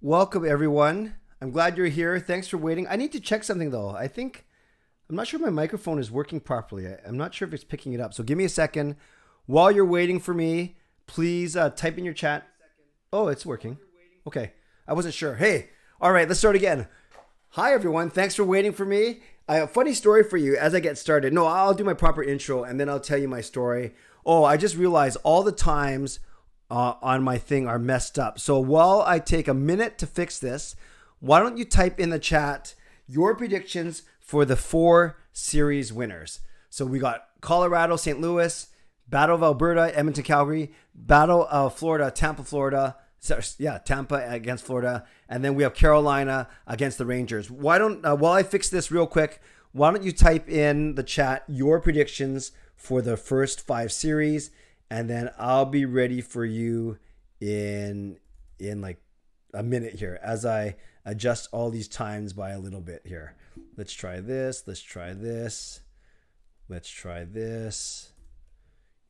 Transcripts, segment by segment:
Welcome, everyone. I'm glad you're here. Thanks for waiting. I need to check something, though. I'm not sure my microphone is working properly. I'm not sure if it's picking it up. So give me a second. While you're waiting for me, please type in your chat. Oh, it's working. Okay. I wasn't sure. Hey, all right, let's start again. Hi, everyone. Thanks for waiting for me. I have a funny story for you as I get started. No, I'll do my proper intro, and then I'll tell you my story. Oh, I just realized all the times on my thing are messed up. So while I take a minute to fix this, why don't you type in the chat your predictions for the 4 series winners? So we got Colorado, St. Louis, Battle of Alberta, Edmonton, Calgary, Battle of Florida, Tampa, Florida. Tampa against Florida. And then we have Carolina against the Rangers. Why don't, while I fix this real quick, why don't you type in the chat your predictions for the first 5 series, and then I'll be ready for you in like a minute here as I adjust all these times by a little bit here. Let's try this. Let's try this. Let's try this.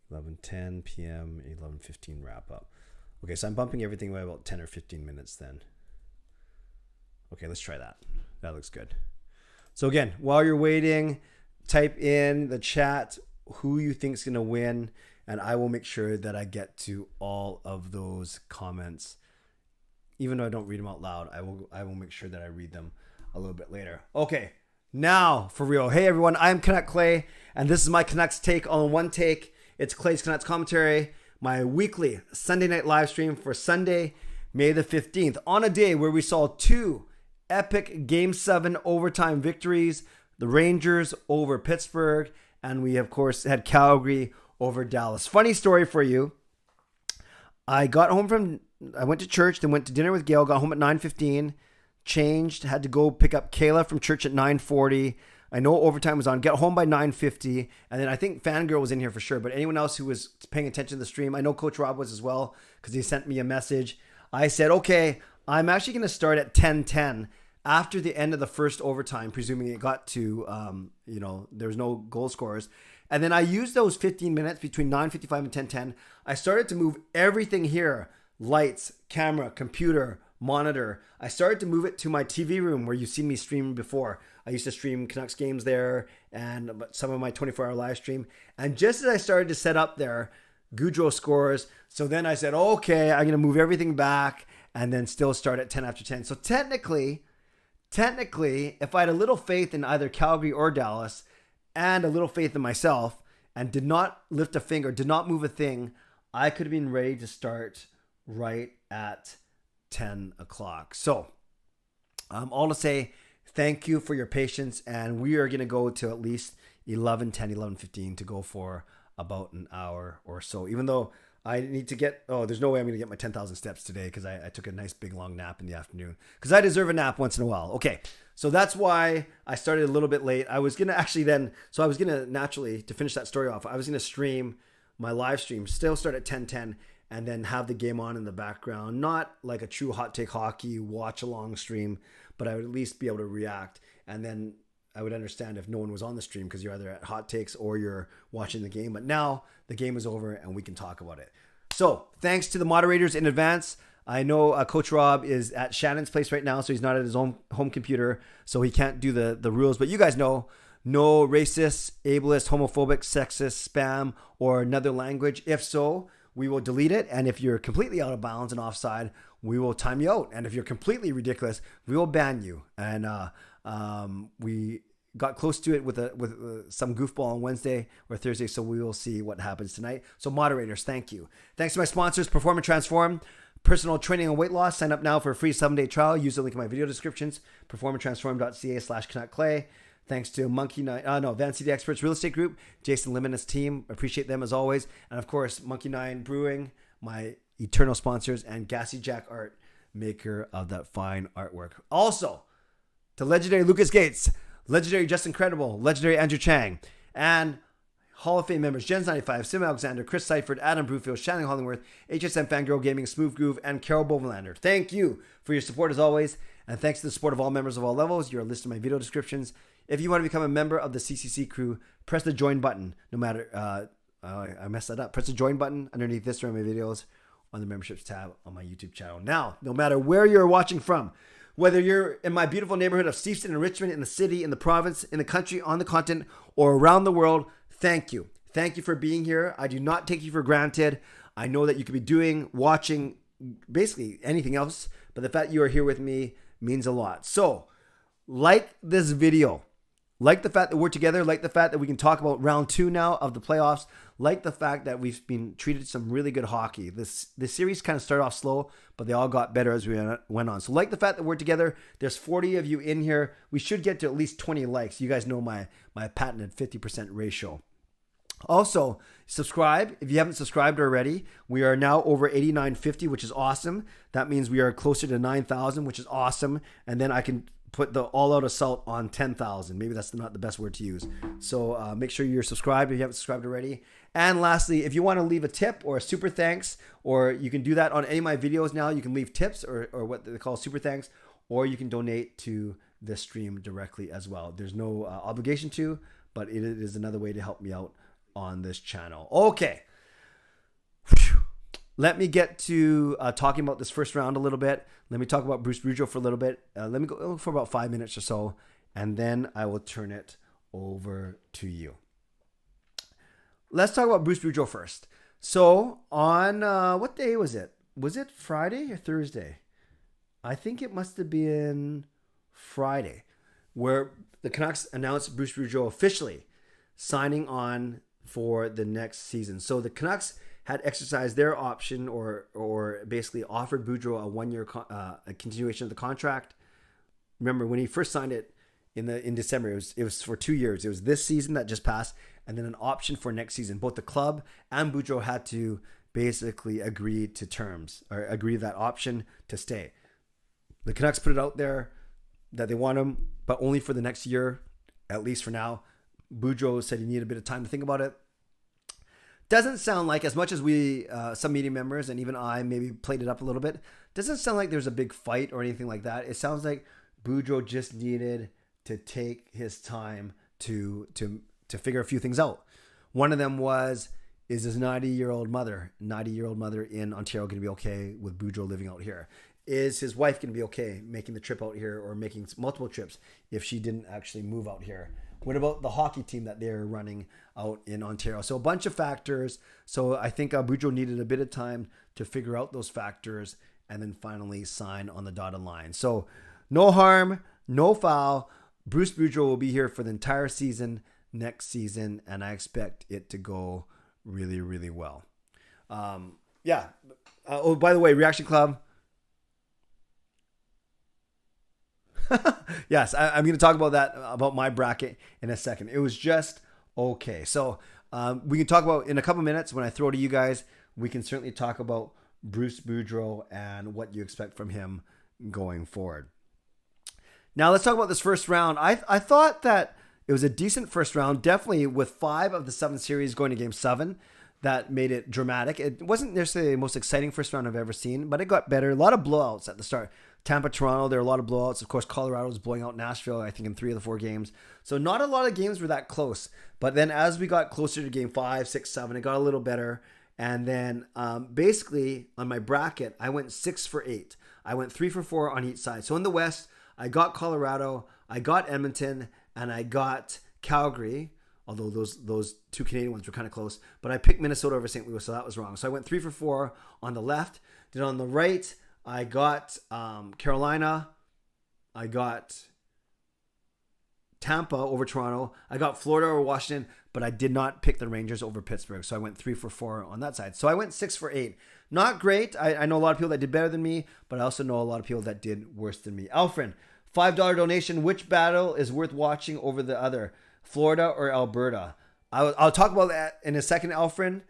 11:10 p.m., 11:15 wrap up. Okay, so I'm bumping everything by about 10 or 15 minutes then. Okay, let's try that. That looks good. So again, while you're waiting, type in the chat who you think is going to win, and I will make sure that I get to all of those comments. Even though I don't read them out loud, I will make sure that I read them a little bit later. Okay, now for real. Hey everyone, I'm Canuck Clay, and this is my Canucks take on one take. It's Clay's Canucks commentary, my weekly Sunday night live stream for Sunday, May the 15th, on a day where we saw 2 epic Game 7 overtime victories, the Rangers over Pittsburgh, and we, of course, had Calgary over Dallas. Funny story for you. I went to church, then went to dinner with Gail, got home at 9:15, changed, had to go pick up Kayla from church at 9:40. I know overtime was on. Get home by 9:50, and then I think Fangirl was in here for sure. But anyone else who was paying attention to the stream, I know Coach Rob was as well because he sent me a message. I said, okay, I'm actually going to start at 10:10 after the end of the first overtime, presuming it got to, there was no goal scorers. And then I used those 15 minutes between 9:55 and 10:10. I started to move everything here: lights, camera, computer, monitor. I started to move it to my TV room where you've seen me stream before. I used to stream Canucks games there and some of my 24-hour live stream. And just as I started to set up there, Boudreau scores. So then I said, okay, I'm going to move everything back and then still start at 10 after 10. So technically, if I had a little faith in either Calgary or Dallas and a little faith in myself and did not lift a finger, did not move a thing, I could have been ready to start right at 10 o'clock. So all to say, thank you for your patience, and we are going to go to at least 11:10, 11:15 to go for about an hour or so, even though I need to there's no way I'm going to get my 10,000 steps today because I took a nice big long nap in the afternoon because I deserve a nap once in a while. Okay, so that's why I started a little bit late. I was going to naturally, to finish that story off, I was going to stream my live stream, still start at 10:10, and then have the game on in the background. Not like a true hot take hockey watch along stream, but I would at least be able to react. And then I would understand if no one was on the stream because you're either at hot takes or you're watching the game. But now the game is over and we can talk about it. So thanks to the moderators in advance. I know Coach Rob is at Shannon's place right now, so he's not at his own home computer, so he can't do the rules. But you guys know, no racist, ableist, homophobic, sexist, spam, or another language. If so, we will delete it. And if you're completely out of bounds and offside, we will time you out. And if you're completely ridiculous, we will ban you. And we got close to it with some goofball on Wednesday or Thursday, so we will see what happens tonight. So moderators, thank you. Thanks to my sponsors, Perform and Transform, personal training and weight loss. Sign up now for a free 7-day trial. Use the link in my video descriptions, performandtransform.ca/CanuckClay. Thanks to Advanced City Experts Real Estate Group, Jason Lim and his team. Appreciate them as always. And of course, Monkey 9 Brewing, my eternal sponsors, and Gassy Jack Art, maker of that fine artwork. Also, to legendary Lucas Gates, legendary Justin Credible, legendary Andrew Chang, and Hall of Fame members Jens 95, simalexander, Chris Seifried, Adam Broomfield, Shannon Hollingworth, Hsmfangirl Gaming, Smoovegroove, and Carol Bovenlander. Thank you for your support as always, and thanks to the support of all members of all levels. You're listed in my video descriptions. If you want to become a member of the CCC Crew, press the join button. No matter, I messed that up. Press the join button underneath this or my videos on the memberships tab on my YouTube channel. Now, no matter where you're watching from, whether you're in my beautiful neighborhood of Steveston and Richmond, in the city, in the province, in the country, on the continent, or around the world, thank you. Thank you for being here. I do not take you for granted. I know that you could be doing, watching, basically anything else, but the fact you are here with me means a lot. So, like this video. Like the fact that we're together, like the fact that we can talk about round 2 now of the playoffs, like the fact that we've been treated some really good hockey. This series kind of started off slow, but they all got better as we went on. So like the fact that we're together, there's 40 of you in here. We should get to at least 20 likes. You guys know my patented 50% ratio. Also, subscribe if you haven't subscribed already. We are now over 8950, which is awesome. That means we are closer to 9,000, which is awesome. And then I can put the all-out assault on 10,000. Maybe that's not the best word to use. So make sure you're subscribed if you haven't subscribed already. And lastly, if you want to leave a tip or a super thanks, or you can do that on any of my videos now. You can leave tips or what they call super thanks, or you can donate to the stream directly as well. There's no obligation to, but it is another way to help me out on this channel. Okay. Whew. Let me get to talking about this first round a little bit. Let me talk about Bruce Boudreau for a little bit. Let me go for about 5 minutes or so, and then I will turn it over to you. Let's talk about Bruce Boudreau first. So on, what day was it? Was it Friday or Thursday? I think it must have been Friday, where the Canucks announced Bruce Boudreau officially signing on for the next season. So the Canucks had exercised their option or basically offered Boudreau a 1-year a continuation of the contract. Remember, when he first signed it in December, it was for 2 years. It was this season that just passed, and then an option for next season. Both the club and Boudreau had to basically agree to terms, or agree to that option to stay. The Canucks put it out there that they want him, but only for the next year, at least for now. Boudreau said he needed a bit of time to think about it. Doesn't sound like, as much as we, some media members and even I maybe played it up a little bit, doesn't sound like there's a big fight or anything like that. It sounds like Boudreau just needed to take his time to figure a few things out. One of them was, is his 90-year-old mother in Ontario going to be okay with Boudreau living out here? Is his wife going to be okay making the trip out here or making multiple trips if she didn't actually move out here? What about the hockey team that they're running out in Ontario? So a bunch of factors. So I think Boudreau needed a bit of time to figure out those factors and then finally sign on the dotted line. So no harm, no foul. Bruce Boudreau will be here for the entire season next season, and I expect it to go really, really well. Yeah. Oh, by the way, Reaction Club. Yes, I'm going to talk about that, about my bracket in a second. It was just okay. So we can talk about in a couple minutes when I throw to you guys. We can certainly talk about Bruce Boudreau and what you expect from him going forward. Now let's talk about this first round. I thought that it was a decent first round, definitely with 5 of the 7 series going to Game 7. That made it dramatic. It wasn't necessarily the most exciting first round I've ever seen, but it got better. A lot of blowouts at the start. Tampa, Toronto, there were a lot of blowouts. Of course, Colorado was blowing out Nashville, I think, in 3 of the 4 games. So not a lot of games were that close. But then as we got closer to Game 5, 6, 7, it got a little better. And then basically on my bracket, I went 6 for 8. I went 3 for 4 on each side. So in the West, I got Colorado, I got Edmonton, and I got Calgary. Although those 2 Canadian ones were kind of close. But I picked Minnesota over St. Louis, so that was wrong. So I went 3 for 4 on the left. Then on the right, I got Carolina. I got Tampa over Toronto. I got Florida over Washington, but I did not pick the Rangers over Pittsburgh. So I went 3 for 4 on that side. So I went 6 for 8. Not great. I know a lot of people that did better than me, but I also know a lot of people that did worse than me. Alfred, $5 donation. Which battle is worth watching over the other? Florida or Alberta? I'll talk about that in a second, Alfred.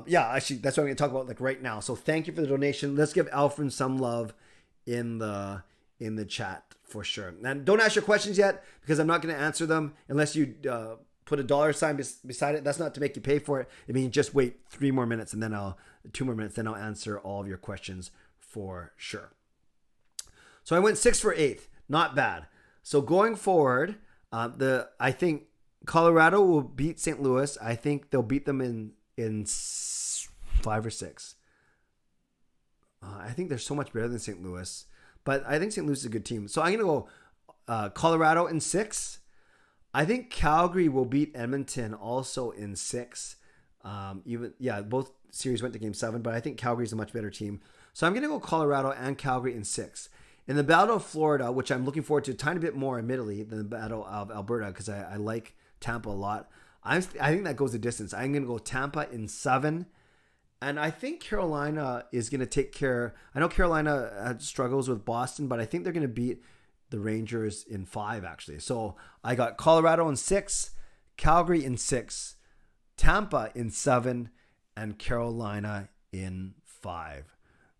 Yeah, actually, that's what I'm going to talk about like right now. So thank you for the donation. Let's give Alfred some love in the chat for sure. And don't ask your questions yet because I'm not going to answer them unless you put a dollar sign beside it. That's not to make you pay for it. It means just wait 2 more minutes, then I'll answer all of your questions for sure. So I went 6 for 8. Not bad. So going forward, I think Colorado will beat St. Louis. I think they'll beat them in 5 or 6. I think they're so much better than St. Louis, but I think St. Louis is a good team. So I'm going to go Colorado in 6. I think Calgary will beat Edmonton also in 6. Both series went to game 7, but I think Calgary is a much better team. So I'm going to go Colorado and Calgary in 6. In the Battle of Florida, which I'm looking forward to a tiny bit more, admittedly, than the Battle of Alberta, because I like Tampa a lot. I think that goes the distance. I'm going to go Tampa in 7. And I think Carolina is going to take care. I know Carolina struggles with Boston, but I think they're going to beat the Rangers in 5, actually. So I got Colorado in 6, Calgary in 6, Tampa in 7, and Carolina in 5.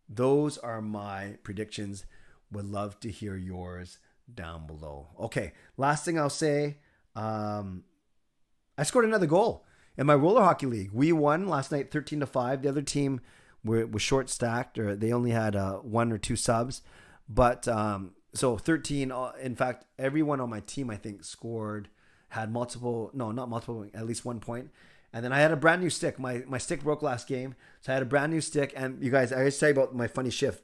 Those are my predictions. Would love to hear yours down below. Okay, last thing I'll say. I scored another goal in my roller hockey league. We won last night 13-5. The other team was short stacked, or they only had 1 or 2 subs. But so 13. In fact, everyone on my team, I think, had multiple. No, not multiple. At least 1 point. And then I had a brand new stick. My stick broke last game, so I had a brand new stick. And you guys, I always say about my funny shift.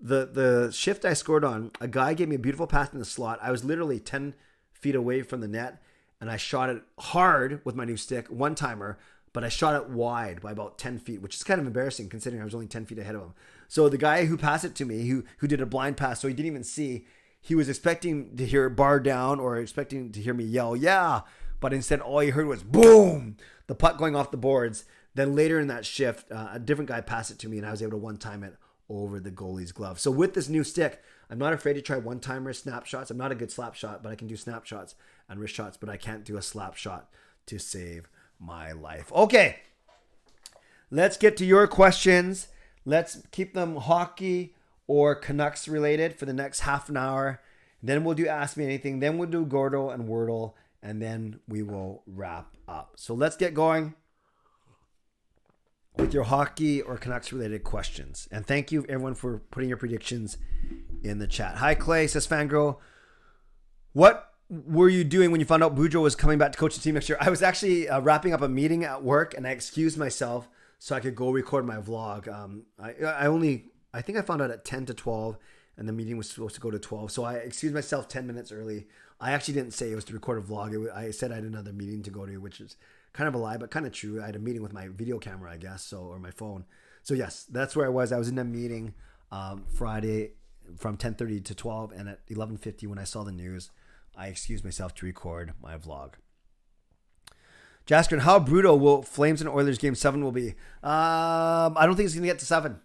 The shift I scored on, a guy gave me a beautiful pass in the slot. I was literally 10 feet away from the net, and I shot it hard with my new stick, one-timer, but I shot it wide by about 10 feet, which is kind of embarrassing considering I was only 10 feet ahead of him. So the guy who passed it to me, who did a blind pass, so he didn't even see, he was expecting to hear bar down or expecting to hear me yell, yeah, but instead all he heard was boom, the puck going off the boards. Then later in that shift, a different guy passed it to me, and I was able to one-time it over the goalie's glove. So with this new stick, I'm not afraid to try one-timer snapshots. I'm not a good slap shot, but I can do snapshots and wrist shots, but I can't do a slap shot to save my life. Okay, let's get to your questions. Let's keep them hockey or Canucks related for the next half an hour. Then we'll do Ask Me Anything. Then we'll do Gordo and Wordle, and then we will wrap up. So let's get going with your hockey or Canucks related questions. And thank you everyone for putting your predictions in the chat. Hi Clay, says Fangirl. What were you doing when you found out Boudreau was coming back to coach the team next year? I was actually wrapping up a meeting at work, and I excused myself so I could go record my vlog. I think I found out at 10 to 12, and the meeting was supposed to go to 12. So I excused myself 10 minutes early. I actually didn't say it was to record a vlog. I said I had another meeting to go to, which is kind of a lie, but kind of true. I had a meeting with my video camera, I guess, or my phone. So yes, that's where I was. I was in a meeting Friday from 10:30 to 12, and at 11:50 when I saw the news, I excused myself to record my vlog. Jasker, how brutal will Flames and Oilers game 7 will be? I don't think it's going to get to 7.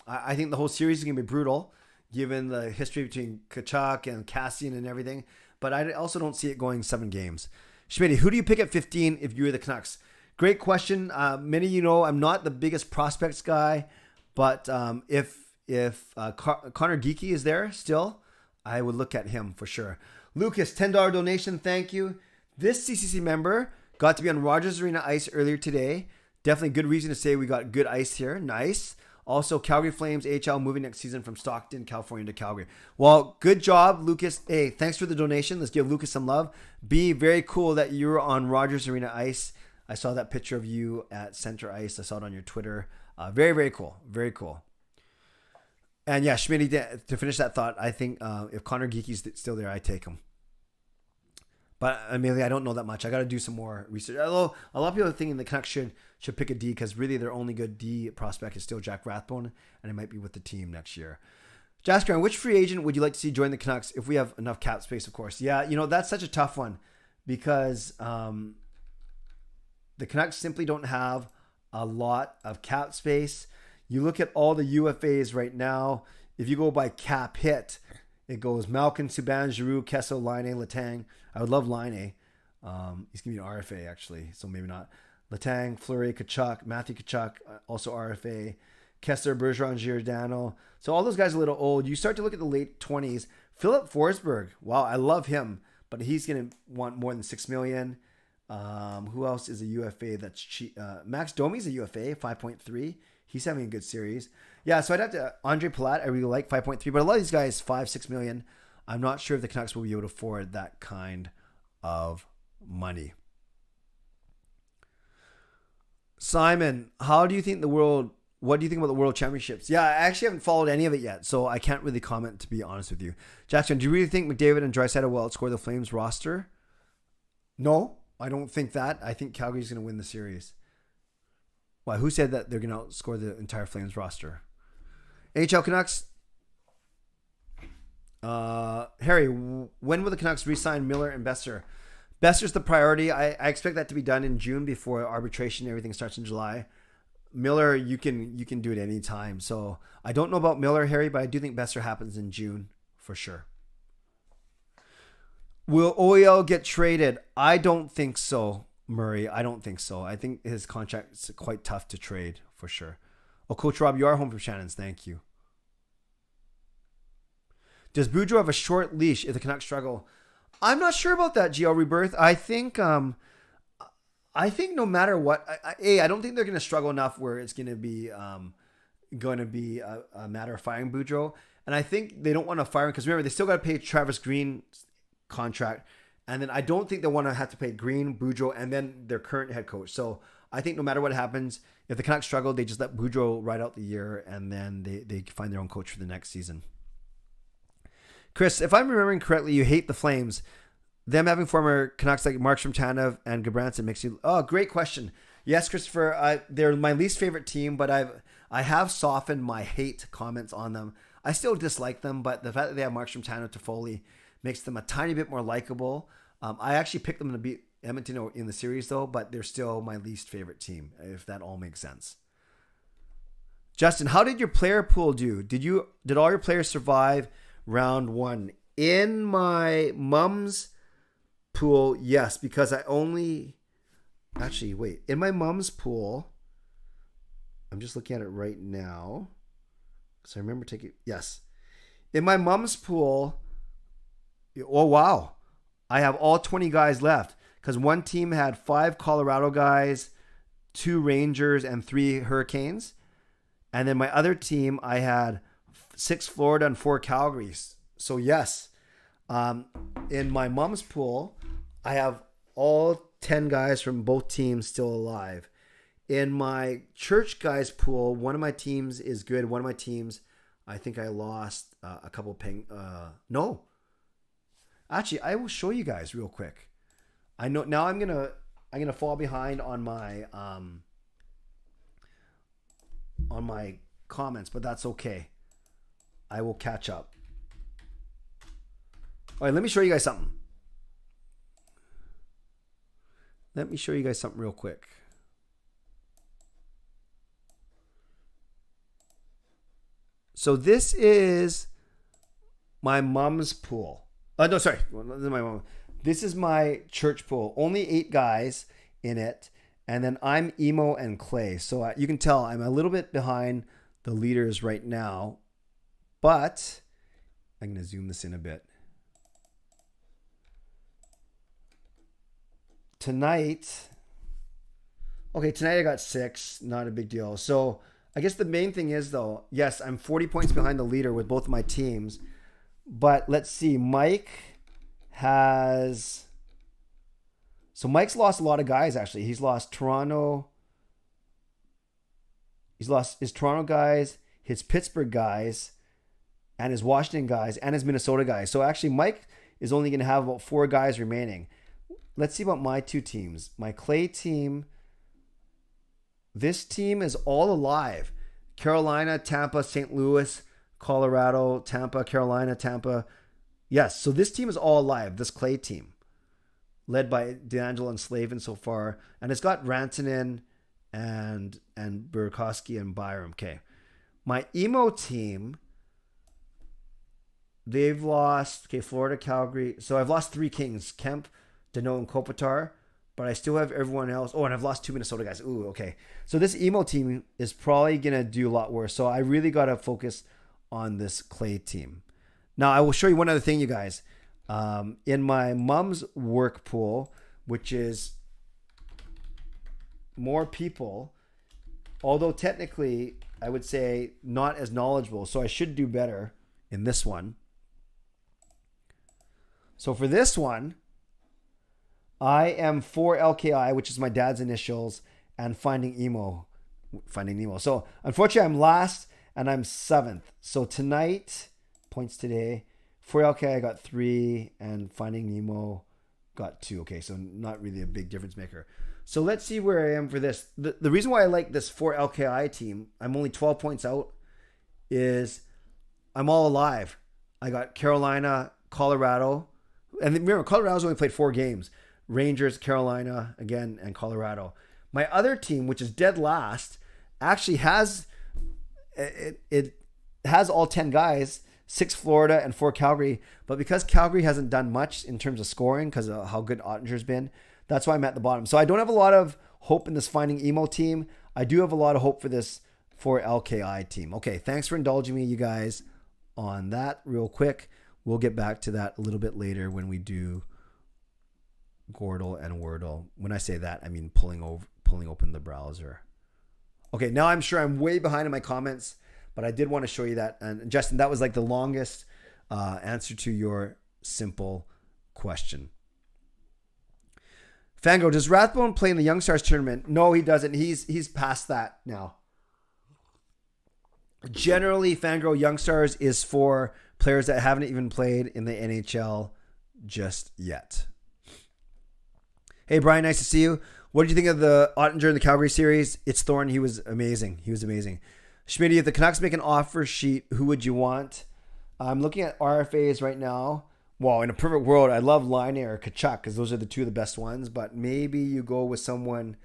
I think the whole series is going to be brutal, given the history between Tkachuk and Cassian and everything. But I also don't see it going 7 games. Schmitty, who do you pick at 15 if you're the Canucks? Great question. Many of you know I'm not the biggest prospects guy, but if Connor Geeky is there still, I would look at him for sure. Lucas, $10 donation. Thank you. This CCC member got to be on Rogers Arena ice earlier today. Definitely good reason to say we got good ice here. Nice. Also, Calgary Flames AHL moving next season from Stockton, California to Calgary. Well, good job, Lucas. A, thanks for the donation. Let's give Lucas some love. B, very cool that you're on Rogers Arena ice. I saw that picture of you at Center Ice. I saw it on your Twitter. Very, very cool. Very cool. And yeah, Schmitty, to finish that thought, I think if Connor Geeky's still there, I take him. But I mean, I don't know that much. I got to do some more research. Although a lot of people are thinking the Canucks should pick a D, because really their only good D prospect is still Jack Rathbone, and it might be with the team next year. Jasker, which free agent would you like to see join the Canucks if we have enough cap space, of course? Yeah, that's such a tough one, because the Canucks simply don't have a lot of cap space. You look at all the UFAs right now. If you go by cap hit, it goes Malkin, Subban, Giroux, Kessel, Laine, Letang. I would love Laine. He's going to be an RFA, actually, so maybe not. Letang, Fleury, Tkachuk, Matthew Tkachuk, also RFA. Kessler, Bergeron, Giordano. So all those guys are a little old. You start to look at the late 20s. Philip Forsberg. Wow, I love him, but he's going to want more than $6 million. Who else is a UFA that's cheap? Max Domi's a UFA, 5.3. He's having a good series. Yeah, so I'd have to... Andre Palat, I really like 5.3, but a lot of these guys, 5-6 million. I'm not sure if the Canucks will be able to afford that kind of money. Simon, how do you think the world What do you think about the World Championships? Yeah, I actually haven't followed any of it yet, so I can't really comment, to be honest with you. Jackson, do you really think McDavid and Draisaitl will outscore the Flames roster? No, I don't think that. I think Calgary's going to win the series. Why? Who said that they're going to outscore the entire Flames roster? NHL Canucks. Harry, when will the Canucks re-sign Miller and Besser? Besser's the priority. I expect that to be done in June before arbitration. Everything starts in July. Miller, you can do it any time. So I don't know about Miller, Harry, but I do think Besser happens in June for sure. Will OEL get traded? I don't think so, Murray. I don't think so. I think his contract's quite tough to trade for sure. Oh, Coach Rob, you are home from Shannon's. Thank you. Does Boudreau have a short leash if the Canucks struggle? I'm not sure about that, GL Rebirth. I think no matter what, I don't think they're going to struggle enough where it's going to be a matter of firing Boudreau. And I think they don't want to fire him because remember, they still got to pay Travis Green's contract. And then I don't think they want to have to pay Green, Boudreau, and then their current head coach. So I think no matter what happens, if the Canucks struggle, they just let Boudreau ride out the year and then they find their own coach for the next season. Chris, if I'm remembering correctly, you hate the Flames. Them having former Canucks like Markstrom, Tanev, and Gabranson makes you... Oh, great question. Yes, Christopher, they're my least favorite team, but I have softened my hate comments on them. I still dislike them, but the fact that they have Markstrom, Tanev, Toffoli makes them a tiny bit more likable. I actually picked them to beat Edmonton in the series, though, but they're still my least favorite team, if that all makes sense. Justin, how did your player pool do? Did all your players survive round one? In my mom's pool, yes, because I only... Actually, wait. In my mom's pool, I'm just looking at it right now. So I remember taking... Yes. In my mom's pool... Oh, wow. I have all 20 guys left because one team had 5 Colorado guys, 2 Rangers, and 3 Hurricanes. And then my other team, I had 6 Florida and 4 Calgarys. So yes, in my mom's pool, I have all 10 guys from both teams still alive. In my church guys pool, one of my teams is good. One of my teams, I think I lost a couple no. Actually, I will show you guys real quick. I know now I'm gonna fall behind on my comments, but that's okay. I will catch up. All right, let me show you guys something. Let me show you guys something real quick. So this is my mom's pool. No, sorry. This is my mom. This is my church pool. Only 8 guys in it. And then I'm Emo and Clay. So you can tell I'm a little bit behind the leaders right now. But I'm going to zoom this in a bit. Tonight I got 6. Not a big deal. So I guess the main thing is, though, yes, I'm 40 points behind the leader with both of my teams. But let's see. Mike has... So Mike's lost a lot of guys, actually. He's lost Toronto. He's lost his Toronto guys, his Pittsburgh guys, and his Washington guys, and his Minnesota guys. So actually, Mike is only going to have about 4 guys remaining. Let's see about my 2 teams. My Clay team. This team is all alive. Carolina, Tampa, St. Louis, Colorado, Tampa, Carolina, Tampa. Yes, so this team is all alive, this Clay team. Led by DeAngelo and Slavin so far. And it's got Rantanen and Burakovsky and Byram. Okay. My Emo team, they've lost, Florida, Calgary. So I've lost 3 Kings, Kemp, Danault, and Kopitar. But I still have everyone else. Oh, and I've lost 2 Minnesota guys. Ooh, okay. So this Emo team is probably going to do a lot worse. So I really got to focus on this Clay team. Now, I will show you one other thing, you guys. In my mom's work pool, which is more people, although technically I would say not as knowledgeable, so I should do better in this one. So for this one, I am for LKI, which is my dad's initials, and Finding Emo. Finding Nemo. So unfortunately, I'm last and I'm 7th. So tonight, points today, for LK I got 3 and Finding Nemo got 2. Okay, so not really a big difference maker. So let's see where I am for this. The reason why I like this 4 LKI team, I'm only 12 points out, is I'm all alive. I got Carolina, Colorado, and remember, Colorado's only played 4 games. Rangers, Carolina, again, and Colorado. My other team, which is dead last, actually has it has all 10 guys, 6 Florida and 4 Calgary. But because Calgary hasn't done much in terms of scoring because of how good Ottinger's been, that's why I'm at the bottom. So I don't have a lot of hope in this Finding Emo team. I do have a lot of hope for this 4 LKI team. Okay, thanks for indulging me, you guys, on that real quick. We'll get back to that a little bit later when we do Gordle and Wordle. When I say that, I mean pulling open the browser. Okay, now I'm sure I'm way behind in my comments, but I did want to show you that. And Justin, that was like the longest answer to your simple question. Fango, does Rathbone play in the Young Stars tournament? No, he doesn't. He's past that now. Generally, Fangirl Young Stars is for players that haven't even played in the NHL just yet. Hey, Brian, nice to see you. What did you think of the Ottinger in the Calgary series? It's Thorne. He was amazing. Schmitty, if the Canucks make an offer sheet, who would you want? I'm looking at RFAs right now. Well, in a perfect world, I love Line or Kachuk because those are the 2 of the best ones. But maybe you go with someone.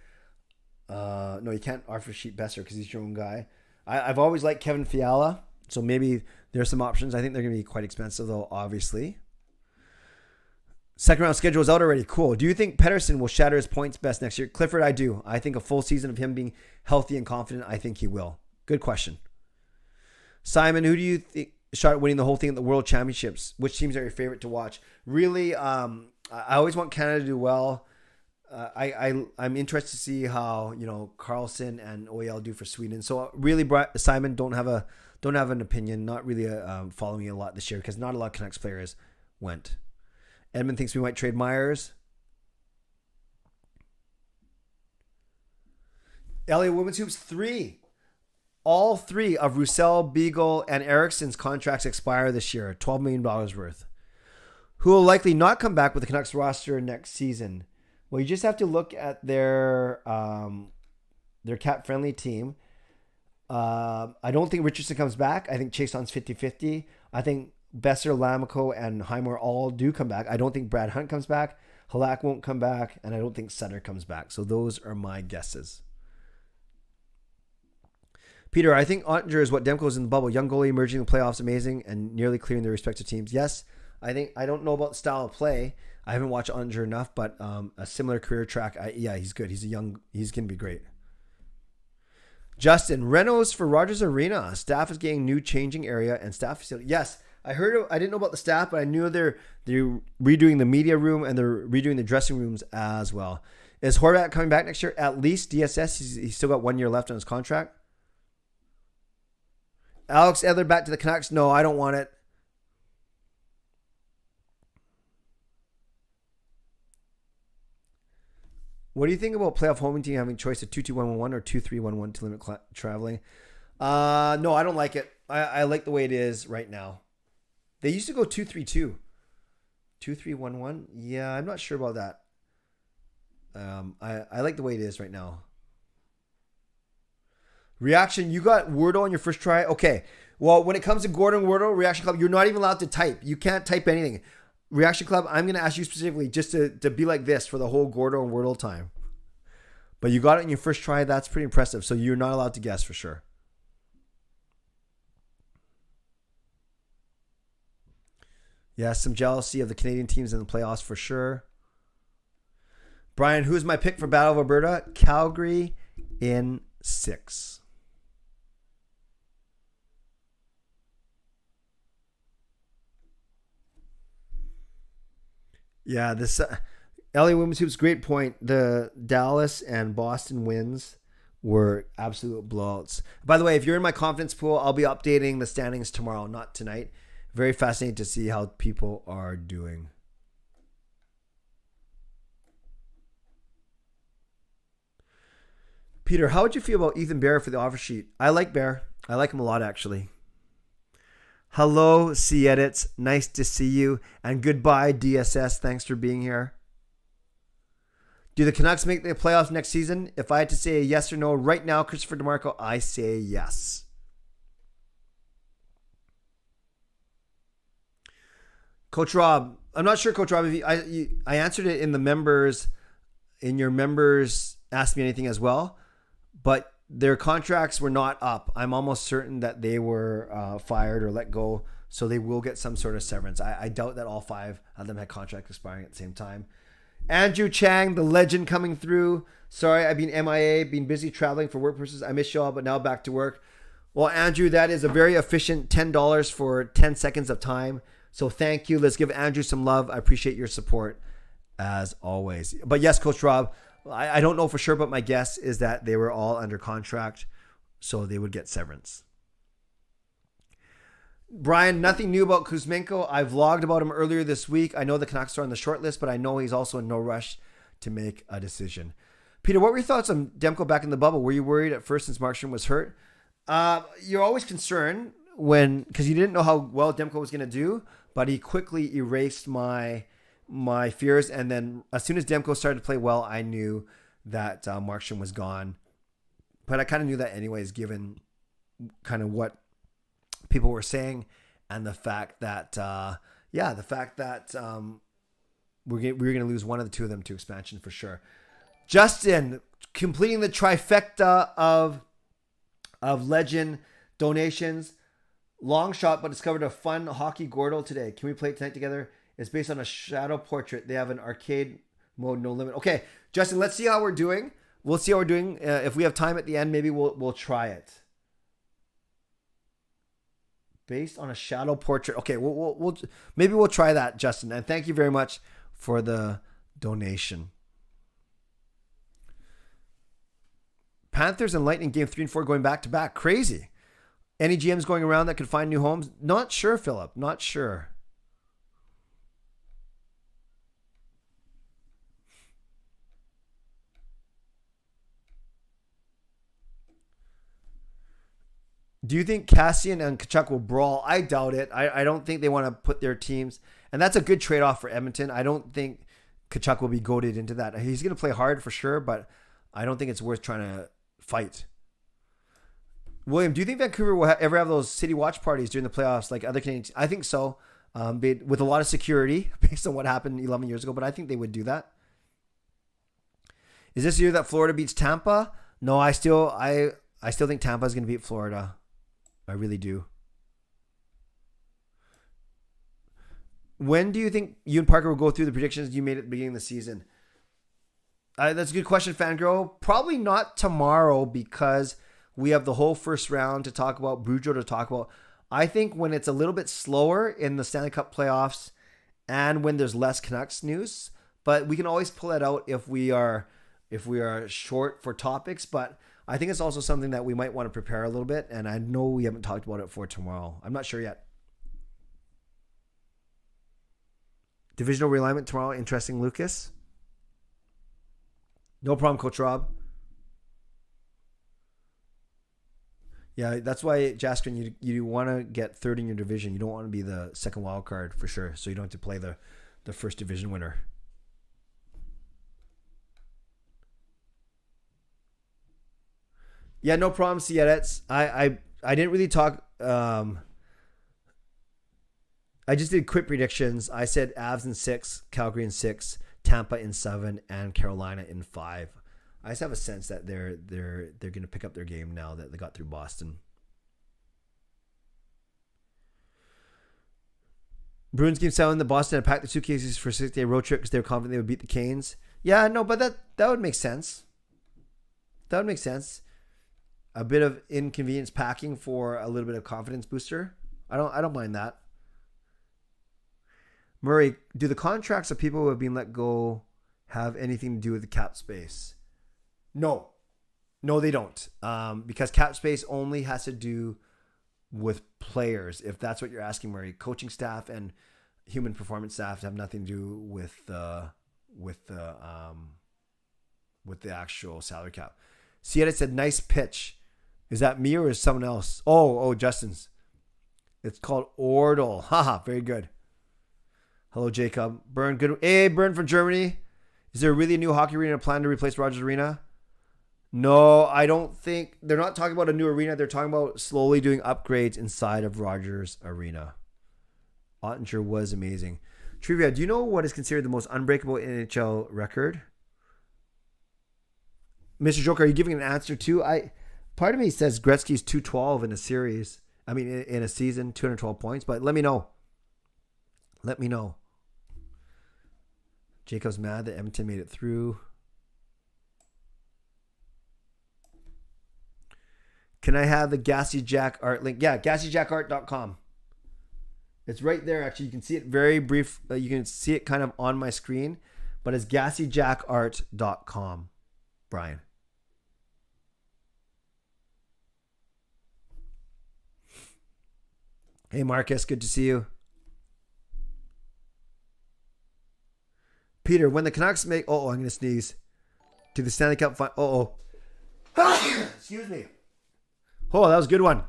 No, you can't offer sheet Besser because he's your own guy. I've always liked Kevin Fiala, so maybe there's some options. I think they're going to be quite expensive, though, obviously. Second round schedule is out already. Cool. Do you think Pettersson will shatter his points best next year? Clifford, I do. I think a full season of him being healthy and confident, I think he will. Good question. Simon, who do you think shot at winning the whole thing at the World Championships? Which teams are your favorite to watch? Really, I always want Canada to do well. I'm interested to see how Carlson and OEL do for Sweden. So really, Simon, don't have an opinion. Not really following a lot this year because not a lot of Canucks players went. Edmund thinks we might trade Myers. LA Women's Hoops 3. All 3 of Roussel, Beagle, and Ericsson's contracts expire this year. $12 million worth. Who will likely not come back with the Canucks roster next season? Well, you just have to look at their cap-friendly team. I don't think Richardson comes back. I think Chason's 50-50. I think Besser, Lamico, and Highmore all do come back. I don't think Brad Hunt comes back. Halak won't come back. And I don't think Sutter comes back. So those are my guesses. Peter, I think Ottinger is what Demko's in the bubble. Young goalie emerging in the playoffs, amazing, and nearly clearing their respective teams. Yes, I don't know about the style of play. I haven't watched Ottinger enough, but a similar career track. He's good. He's going to be great. Justin, renos for Rogers Arena. Staff is getting new changing area and staff facility. Yes, I heard. I didn't know about the staff, but I knew they're redoing the media room and they're redoing the dressing rooms as well. Is Horvat coming back next year? At least DSS. He's still got 1 year left on his contract. Alex Edler back to the Canucks. No, I don't want it. What do you think about playoff homing team having choice of 2-2-1-1 or 2-3-1-1 to limit traveling? No, I don't like it. I like the way it is right now. They used to go 2-3-2. 2-3-1-1? Yeah, I'm not sure about that. I like the way it is right now. Reaction, you got Wordle on your first try? Okay. Well, when it comes to Gordon Wordle, Reaction Club, you're not even allowed to type. You can't type anything. Reaction Club, I'm going to ask you specifically just to be like this for the whole Gordo and Wordle time. But you got it in your first try. That's pretty impressive. So you're not allowed to guess for sure. Yeah, some jealousy of the Canadian teams in the playoffs for sure. Brian, who's my pick for Battle of Alberta? Calgary in 6. Yeah, this LA Women's Hoops, great point. The Dallas and Boston wins were absolute blowouts. By the way, if you're in my confidence pool, I'll be updating the standings tomorrow, not tonight. Very fascinating to see how people are doing. Peter, how would you feel about Ethan Bear for the offer sheet? I like Bear. I like him a lot, actually. Hello, C-Edits. Nice to see you. And goodbye, DSS. Thanks for being here. Do the Canucks make the playoffs next season? If I had to say a yes or no right now, Christopher DeMarco, I say yes. Coach Rob, I'm not sure, Coach Rob, if I answered it in the members, in your members asked me anything as well, but their contracts were not up. I'm almost certain that they were fired or let go, so they will get some sort of severance. I doubt that all 5 of them had contracts expiring at the same time. Andrew Chang, the legend coming through. Sorry, I've been MIA, been busy traveling for work purposes. I miss y'all, but now back to work. Well, Andrew, that is a very efficient $10 for 10 seconds of time. So thank you. Let's give Andrew some love. I appreciate your support as always. But yes, Coach Rob, I don't know for sure, but my guess is that they were all under contract, so they would get severance. Brian, nothing new about Kuzmenko. I vlogged about him earlier this week. I know the Canucks are on the short list, but I know he's also in no rush to make a decision. Peter, what were your thoughts on Demko back in the bubble? Were you worried at first since Markstrom was hurt? You're always concerned because you didn't know how well Demko was going to do, but he quickly erased my fears. And then as soon as Demko started to play well, I knew that Markstrom was gone. But I kind of knew that anyways, given kind of what people were saying and the fact that, we're going to lose one of the two of them to expansion for sure. Justin, completing the trifecta of legend donations. Long shot, but discovered a fun hockey Gordo today. Can we play it tonight together? It's based on a shadow portrait. They have an arcade mode, no limit. Okay, Justin, let's see how we're doing. We'll see how we're doing. If we have time at the end, maybe we'll try it. Based on a shadow portrait. Okay, maybe we'll try that, Justin. And thank you very much for the donation. Panthers and Lightning game 3 and 4 going back to back. Crazy. Any GMs going around that could find new homes? Not sure, Philip. Not sure. Do you think Cassian and Tkachuk will brawl? I doubt it. I don't think they want to put their teams. And that's a good trade-off for Edmonton. I don't think Tkachuk will be goaded into that. He's going to play hard for sure, but I don't think it's worth trying to fight. William, do you think Vancouver will ever have those city watch parties during the playoffs like other Canadians? I think so, with a lot of security based on what happened 11 years ago, but I think they would do that. Is this the year that Florida beats Tampa? No, I still think Tampa is going to beat Florida. I really do. When do you think you and Parker will go through the predictions you made at the beginning of the season? That's a good question, Fangirl. Probably not tomorrow because we have the whole first round to talk about, Boudreau to talk about. I think when it's a little bit slower in the Stanley Cup playoffs and when there's less Canucks news, but we can always pull that out if we are short for topics. But I think it's also something that we might want to prepare a little bit, and I know we haven't talked about it for tomorrow. I'm not sure yet. Divisional realignment tomorrow. Interesting, Lucas. No problem, Coach Rob. Yeah, that's why, Jaskrin, you want to get third in your division. You don't want to be the second wild card for sure, so you don't have to play the first division winner. Yeah, no problem, Ciedets. I didn't really talk. I just did quick predictions. I said Avs in 6, Calgary in 6, Tampa in 7, and Carolina in 5. I just have a sense that they're going to pick up their game now that they got through Boston. Bruins game 7. The Boston had packed their suitcases for a 6-day road trip because they were confident they would beat the Canes. Yeah, no, but that would make sense. That would make sense. A bit of inconvenience packing for a little bit of confidence booster. I don't mind that. Murray, do the contracts of people who have been let go have anything to do with the cap space? No, they don't. Because cap space only has to do with players. If that's what you're asking, Murray, coaching staff and human performance staff have nothing to do with the actual salary cap. Sienna said, nice pitch. Is that me or is someone else? Oh, Justin's. It's called Ordle. Haha, very good. Hello, Jacob. Bern, good. Hey, Bern from Germany. Is there really a new hockey arena planned to replace Rogers Arena? No, I don't think. They're not talking about a new arena. They're talking about slowly doing upgrades inside of Rogers Arena. Ottinger was amazing. Trivia, do you know what is considered the most unbreakable NHL record? Mr. Joker, are you giving an answer too? Part of me says Gretzky's 212 in a series. I mean, in a season, 212 points. But let me know. Let me know. Jacob's mad that Edmonton made it through. Can I have the Gassy Jack art link? Yeah, GassyJackArt.com. It's right there, actually. You can see it very brief. You can see it kind of on my screen. But it's GassyJackArt.com, Brian. Hey, Marcus. Good to see you. Peter, when the Canucks make... I'm going to sneeze. To the Stanley Cup final... Excuse me. Oh, that was a good one.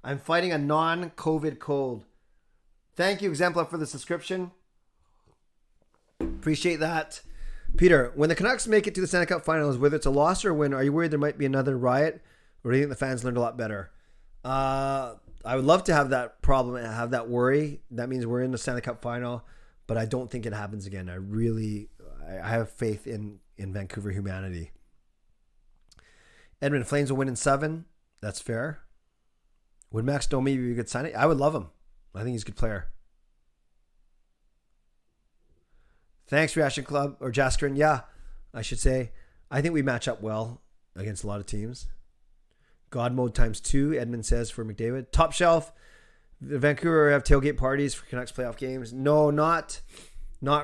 I'm fighting a non-COVID cold. Thank you, Exemplar, for the subscription. Appreciate that. Peter, when the Canucks make it to the Stanley Cup finals, whether it's a loss or a win, are you worried there might be another riot? Or do you think the fans learned a lot better? I would love to have that problem and have that worry. That means we're in the Stanley Cup final, but I don't think it happens again. I have faith in Vancouver humanity. Edmund, Flames will win in 7. That's fair. Would Max Domi be a good signing? I would love him. I think he's a good player. Thanks, Reaction Club, or Jaskrin. Yeah, I should say. I think we match up well against a lot of teams. God mode ×2, Edmund says for McDavid. Top shelf. Vancouver have tailgate parties for Canucks playoff games. No, not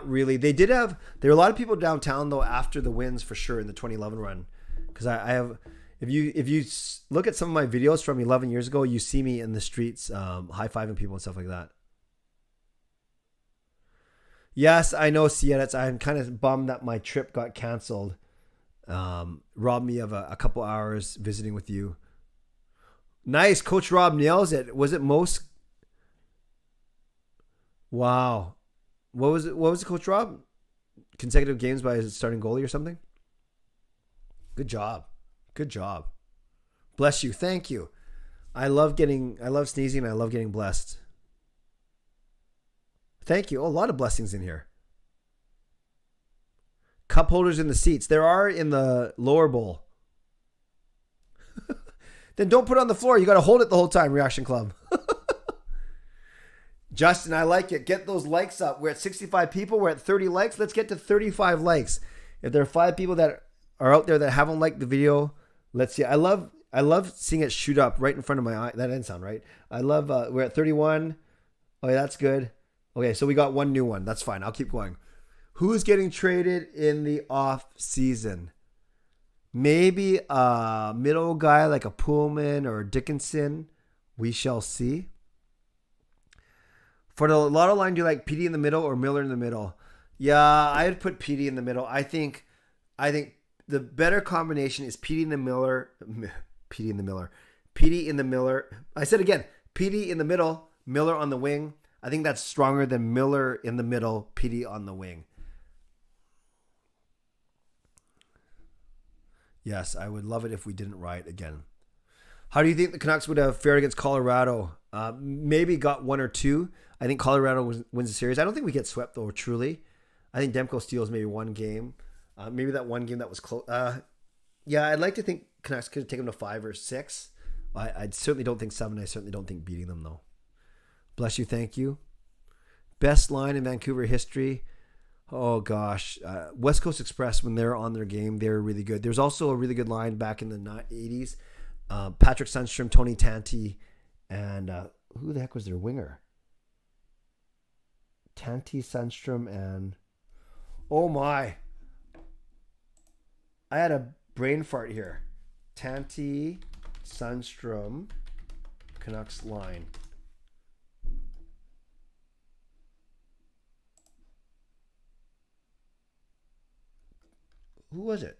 really. There were a lot of people downtown though after the wins for sure in the 2011 run. Because I have, if you look at some of my videos from 11 years ago, you see me in the streets high-fiving people and stuff like that. Yes, I know, Sienna. I'm kind of bummed that my trip got canceled. Robbed me of a couple hours visiting with you. Nice. Coach Rob nails it. Was it most? Wow. What was it? What was it, Coach Rob? Consecutive games by his starting goalie or something? Good job. Good job. Bless you. Thank you. I love sneezing and I love getting blessed. Thank you. Oh, a lot of blessings in here. Cup holders in the seats. There are in the lower bowl. Then don't put it on the floor. You got to hold it the whole time, Reaction Club. Justin, I like it. Get those likes up. We're at 65 people. We're at 30 likes. Let's get to 35 likes. If there are 5 people that are out there that haven't liked the video, let's see. I love seeing it shoot up right in front of my eye. That didn't sound right. I love, we're at 31. Oh, yeah, that's good. Okay, so we got one new one. That's fine. I'll keep going. Who's getting traded in the off season? Maybe a middle guy like a Pullman or a Dickinson. We shall see. For the lotto line, do you like Petey in the middle or Miller in the middle? Yeah, I'd put Petey in the middle. I think the better combination is Petey in the Miller. Petey in the Miller. Petey in the Miller. I said again, Petey in the middle, Miller on the wing. I think that's stronger than Miller in the middle, Petey on the wing. Yes, I would love it if we didn't riot again. How do you think the Canucks would have fared against Colorado? Maybe got 1 or 2. I think Colorado wins the series. I don't think we get swept, though, truly. I think Demko steals maybe 1 game. Maybe that 1 game that was close. Yeah, I'd like to think Canucks could take them to 5 or 6. I certainly don't think 7. I certainly don't think beating them, though. Bless you. Thank you. Best line in Vancouver history. Oh, gosh. West Coast Express, when they're on their game, they're really good. There's also a really good line back in the 80s. Patrick Sundstrom, Tony Tanti, and who the heck was their winger? Tanti, Sundstrom, and... Oh, my. I had a brain fart here. Tanti, Sundstrom, Canucks line. Who was it?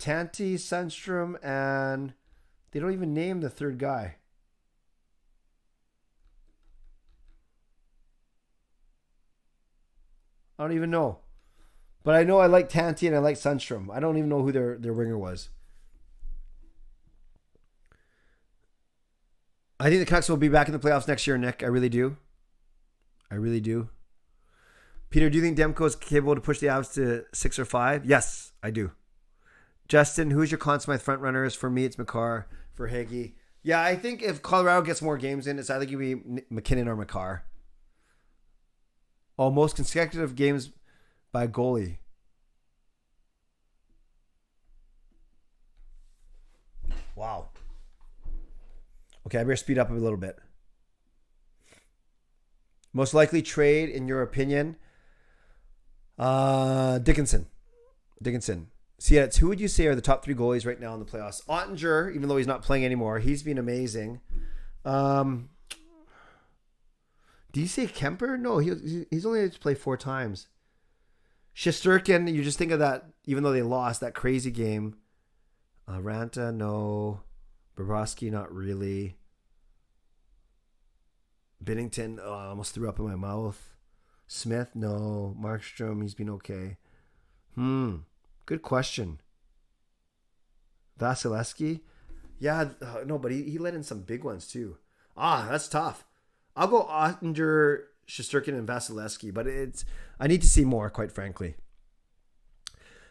Tanti, Sundstrom, and they don't even name the third guy. I don't even know. But I know I like Tanti and I like Sundstrom. I don't even know who their winger was. I think the Canucks will be back in the playoffs next year, Nick. I really do. I really do. Peter, do you think Demko is capable to push the Avs to 6 or 5? Yes, I do. Justin, who's your Conn Smythe front runners? For me, it's McCarr. For Hagee. Yeah, I think if Colorado gets more games in, it's either going to be McKinnon or McCarr. Oh, most consecutive games by goalie. Wow. Okay, I better speed up a little bit. Most likely trade, in your opinion? Dickinson. So yeah, who would you say are the top 3 goalies right now in the playoffs? Ottinger, even though he's not playing anymore, he's been amazing. Do you say Kemper? No, he's only had to play 4 times. Shesterkin, you just think of that, even though they lost, that crazy game. Ranta, no. Bobrovsky, not really. Binnington, I almost threw up in my mouth. Smith, no. Markstrom, he's been okay. Good question. Vasilevsky? Yeah, no, but he let in some big ones too. That's tough. I'll go Ottinger, Shesterkin, and Vasilevsky, but I need to see more, quite frankly.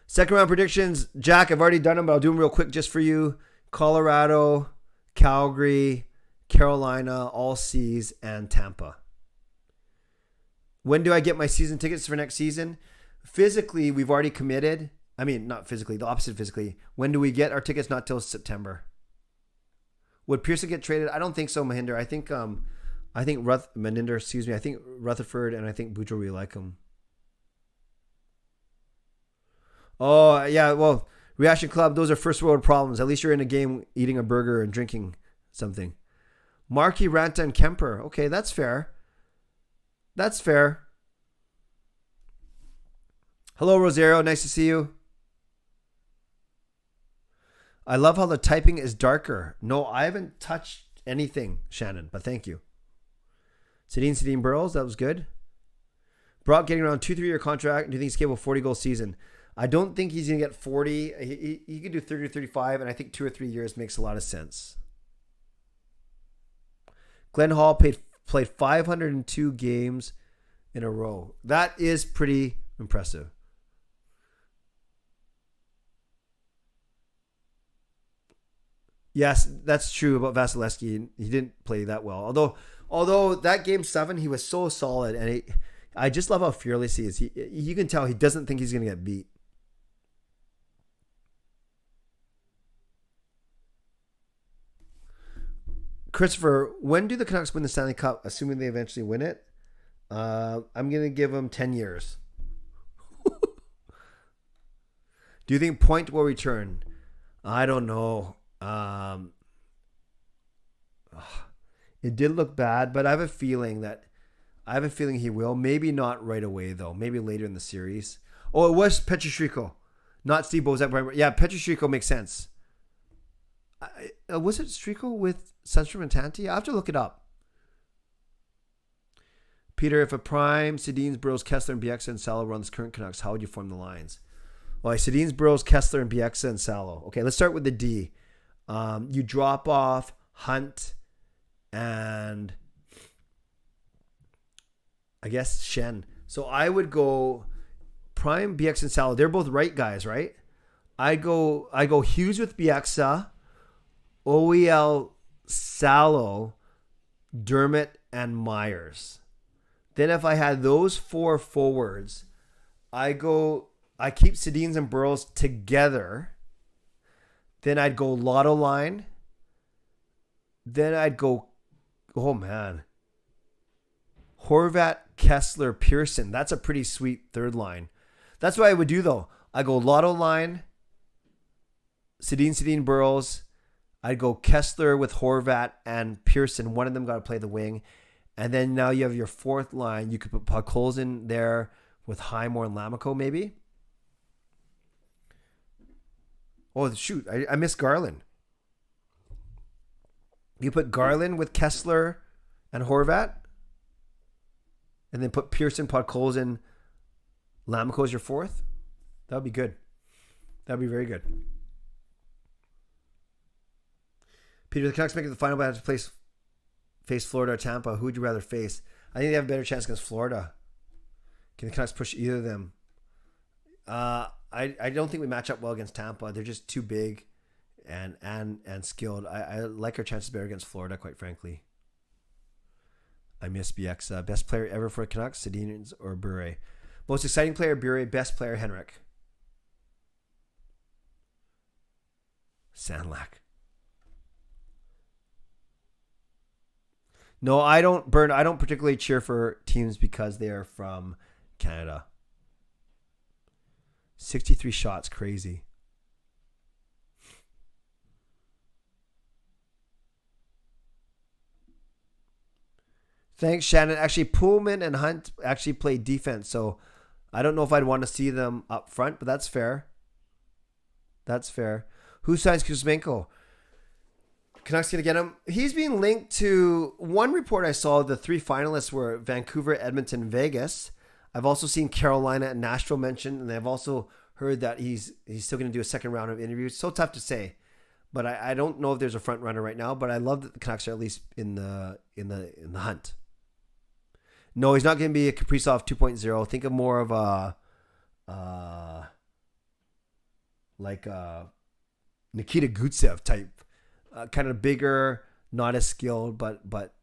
Second round predictions. Jack, I've already done them, but I'll do them real quick just for you. Colorado, Calgary, Carolina, all C's, and Tampa. When do I get my season tickets for next season? Physically, we've already committed. I mean, not physically, the opposite physically. When do we get our tickets? Not till September. Would Pearson get traded? I don't think so, Mahinder. I think Rutherford and I think Boudreau really like him. Oh, yeah, well, Reaction Club, those are first world problems. At least you're in a game eating a burger and drinking something. Markey, Ranta, and Kemper. Okay, that's fair. That's fair. Hello, Rosario. Nice to see you. I love how the typing is darker. No, I haven't touched anything, Shannon, but thank you. Sedin Burrows, that was good. Brock getting around 2 3-year contract. Do you think he's capable of 40-goal season? I don't think he's going to get 40. He could do 30 or 35, and I think 2 or 3 years makes a lot of sense. Glenn Hall played 502 games in a row. That is pretty impressive. Yes, that's true about Vasilevsky. He didn't play that well. Although that game 7, he was so solid, and I just love how fearless he is. You can tell he doesn't think he's going to get beat. Christopher, when do the Canucks win the Stanley Cup, assuming they eventually win it? I'm going to give them 10 years. Do you think Point will return? I don't know. It did look bad, but I have a feeling he will. Maybe not right away, though. Maybe later in the series. Oh, it was Petrushenko, not Steve Bozak. Yeah, Petrushenko makes sense. Was it Striko with Sundstrom and Tanti? I have to look it up. Peter, if a prime, Sedins, Burrows, Kessler, and Bieksa and Salo runs current Canucks, how would you form the lines? Well, Sedins, Burrows, Kessler, and Bieksa and Salo. Okay, let's start with the D. You drop off Hunt and I guess Shen. So I would go prime, Bieksa, and Salo. They're both right guys, right? I go Hughes with Bieksa, OEL, Salo, Dermott, and Myers. Then if I had those 4 forwards, I keep Sedins and Burrows together. Then I'd go Lotto line. Then I'd go, oh man, Horvat, Kessler, Pearson. That's a pretty sweet third line. That's what I would do though. I go Lotto line, Sedin, Burrows. I'd go Kessler with Horvat and Pearson. One of them got to play the wing. And then now you have your fourth line. You could put Puckholes in there with Highmore and Lamico maybe. Oh, shoot. I missed Garland. You put Garland with Kessler and Horvat, and then put Pearson, Podkolzin, Lammikko as your fourth. That would be good. That would be very good. Peter, the Canucks make it the final, but have to face Florida or Tampa. Who would you rather face? I think they have a better chance against Florida. Can the Canucks push either of them? I don't think we match up well against Tampa. They're just too big and skilled. I like our chances better against Florida, quite frankly. I miss BX. Best player ever for the Canucks, Sedin's or Bure? Most exciting player, Bure. Best player, Henrik. Sandlak. No, I don't particularly cheer for teams because they are from Canada. 63 shots, crazy. Thanks, Shannon. Actually, Pullman and Hunt actually play defense, so I don't know if I'd want to see them up front, but that's fair. That's fair. Who signs Kuzmenko? Canucks gonna get him. He's being linked to one report I saw. The 3 finalists were Vancouver, Edmonton, Vegas. I've also seen Carolina and Nashville mentioned, and I've also heard that he's still going to do a second round of interviews. So tough to say, but I don't know if there's a front runner right now. But I love that the Canucks are at least in the hunt. No, he's not going to be a Kaprizov 2.0. Think of more of a Nikita Gutsev type, kind of bigger, not as skilled, but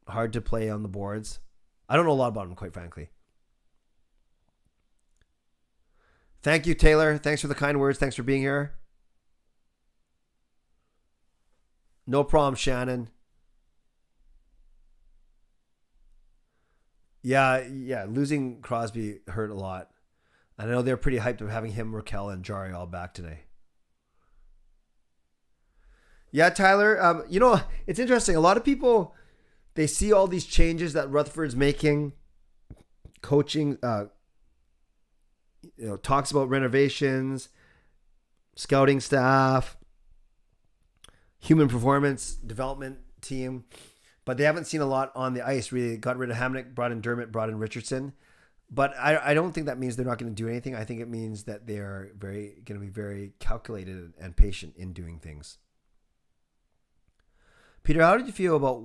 hard to play on the boards. I don't know a lot about him, quite frankly. Thank you, Taylor. Thanks for the kind words. Thanks for being here. No problem, Shannon. Yeah. Losing Crosby hurt a lot. I know they're pretty hyped of having him, Raquel, and Jari all back today. Yeah, Tyler. It's interesting. A lot of people, they see all these changes that Rutherford's making, coaching, talks about renovations, scouting staff, human performance development team, but they haven't seen a lot on the ice. Really got rid of Hamnick, brought in Dermott, brought in Richardson. But I don't think that means they're not going to do anything. I think it means that they are going to be very calculated and patient in doing things. Peter, how did you feel about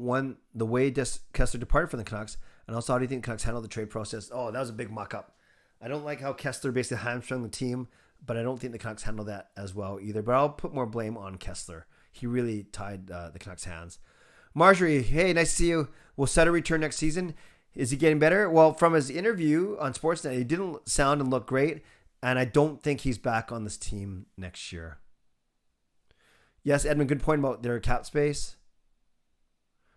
the way Kessler departed from the Canucks? And also, how do you think the Canucks handled the trade process? Oh, that was a big muck-up. I don't like how Kessler basically hamstrung the team, but I don't think the Canucks handled that as well either. But I'll put more blame on Kessler. He really tied the Canucks' hands. Marjorie, hey, nice to see you. Will Sutter return next season? Is he getting better? Well, from his interview on Sportsnet, he didn't sound and look great, and I don't think he's back on this team next year. Yes, Edmund, good point about their cap space.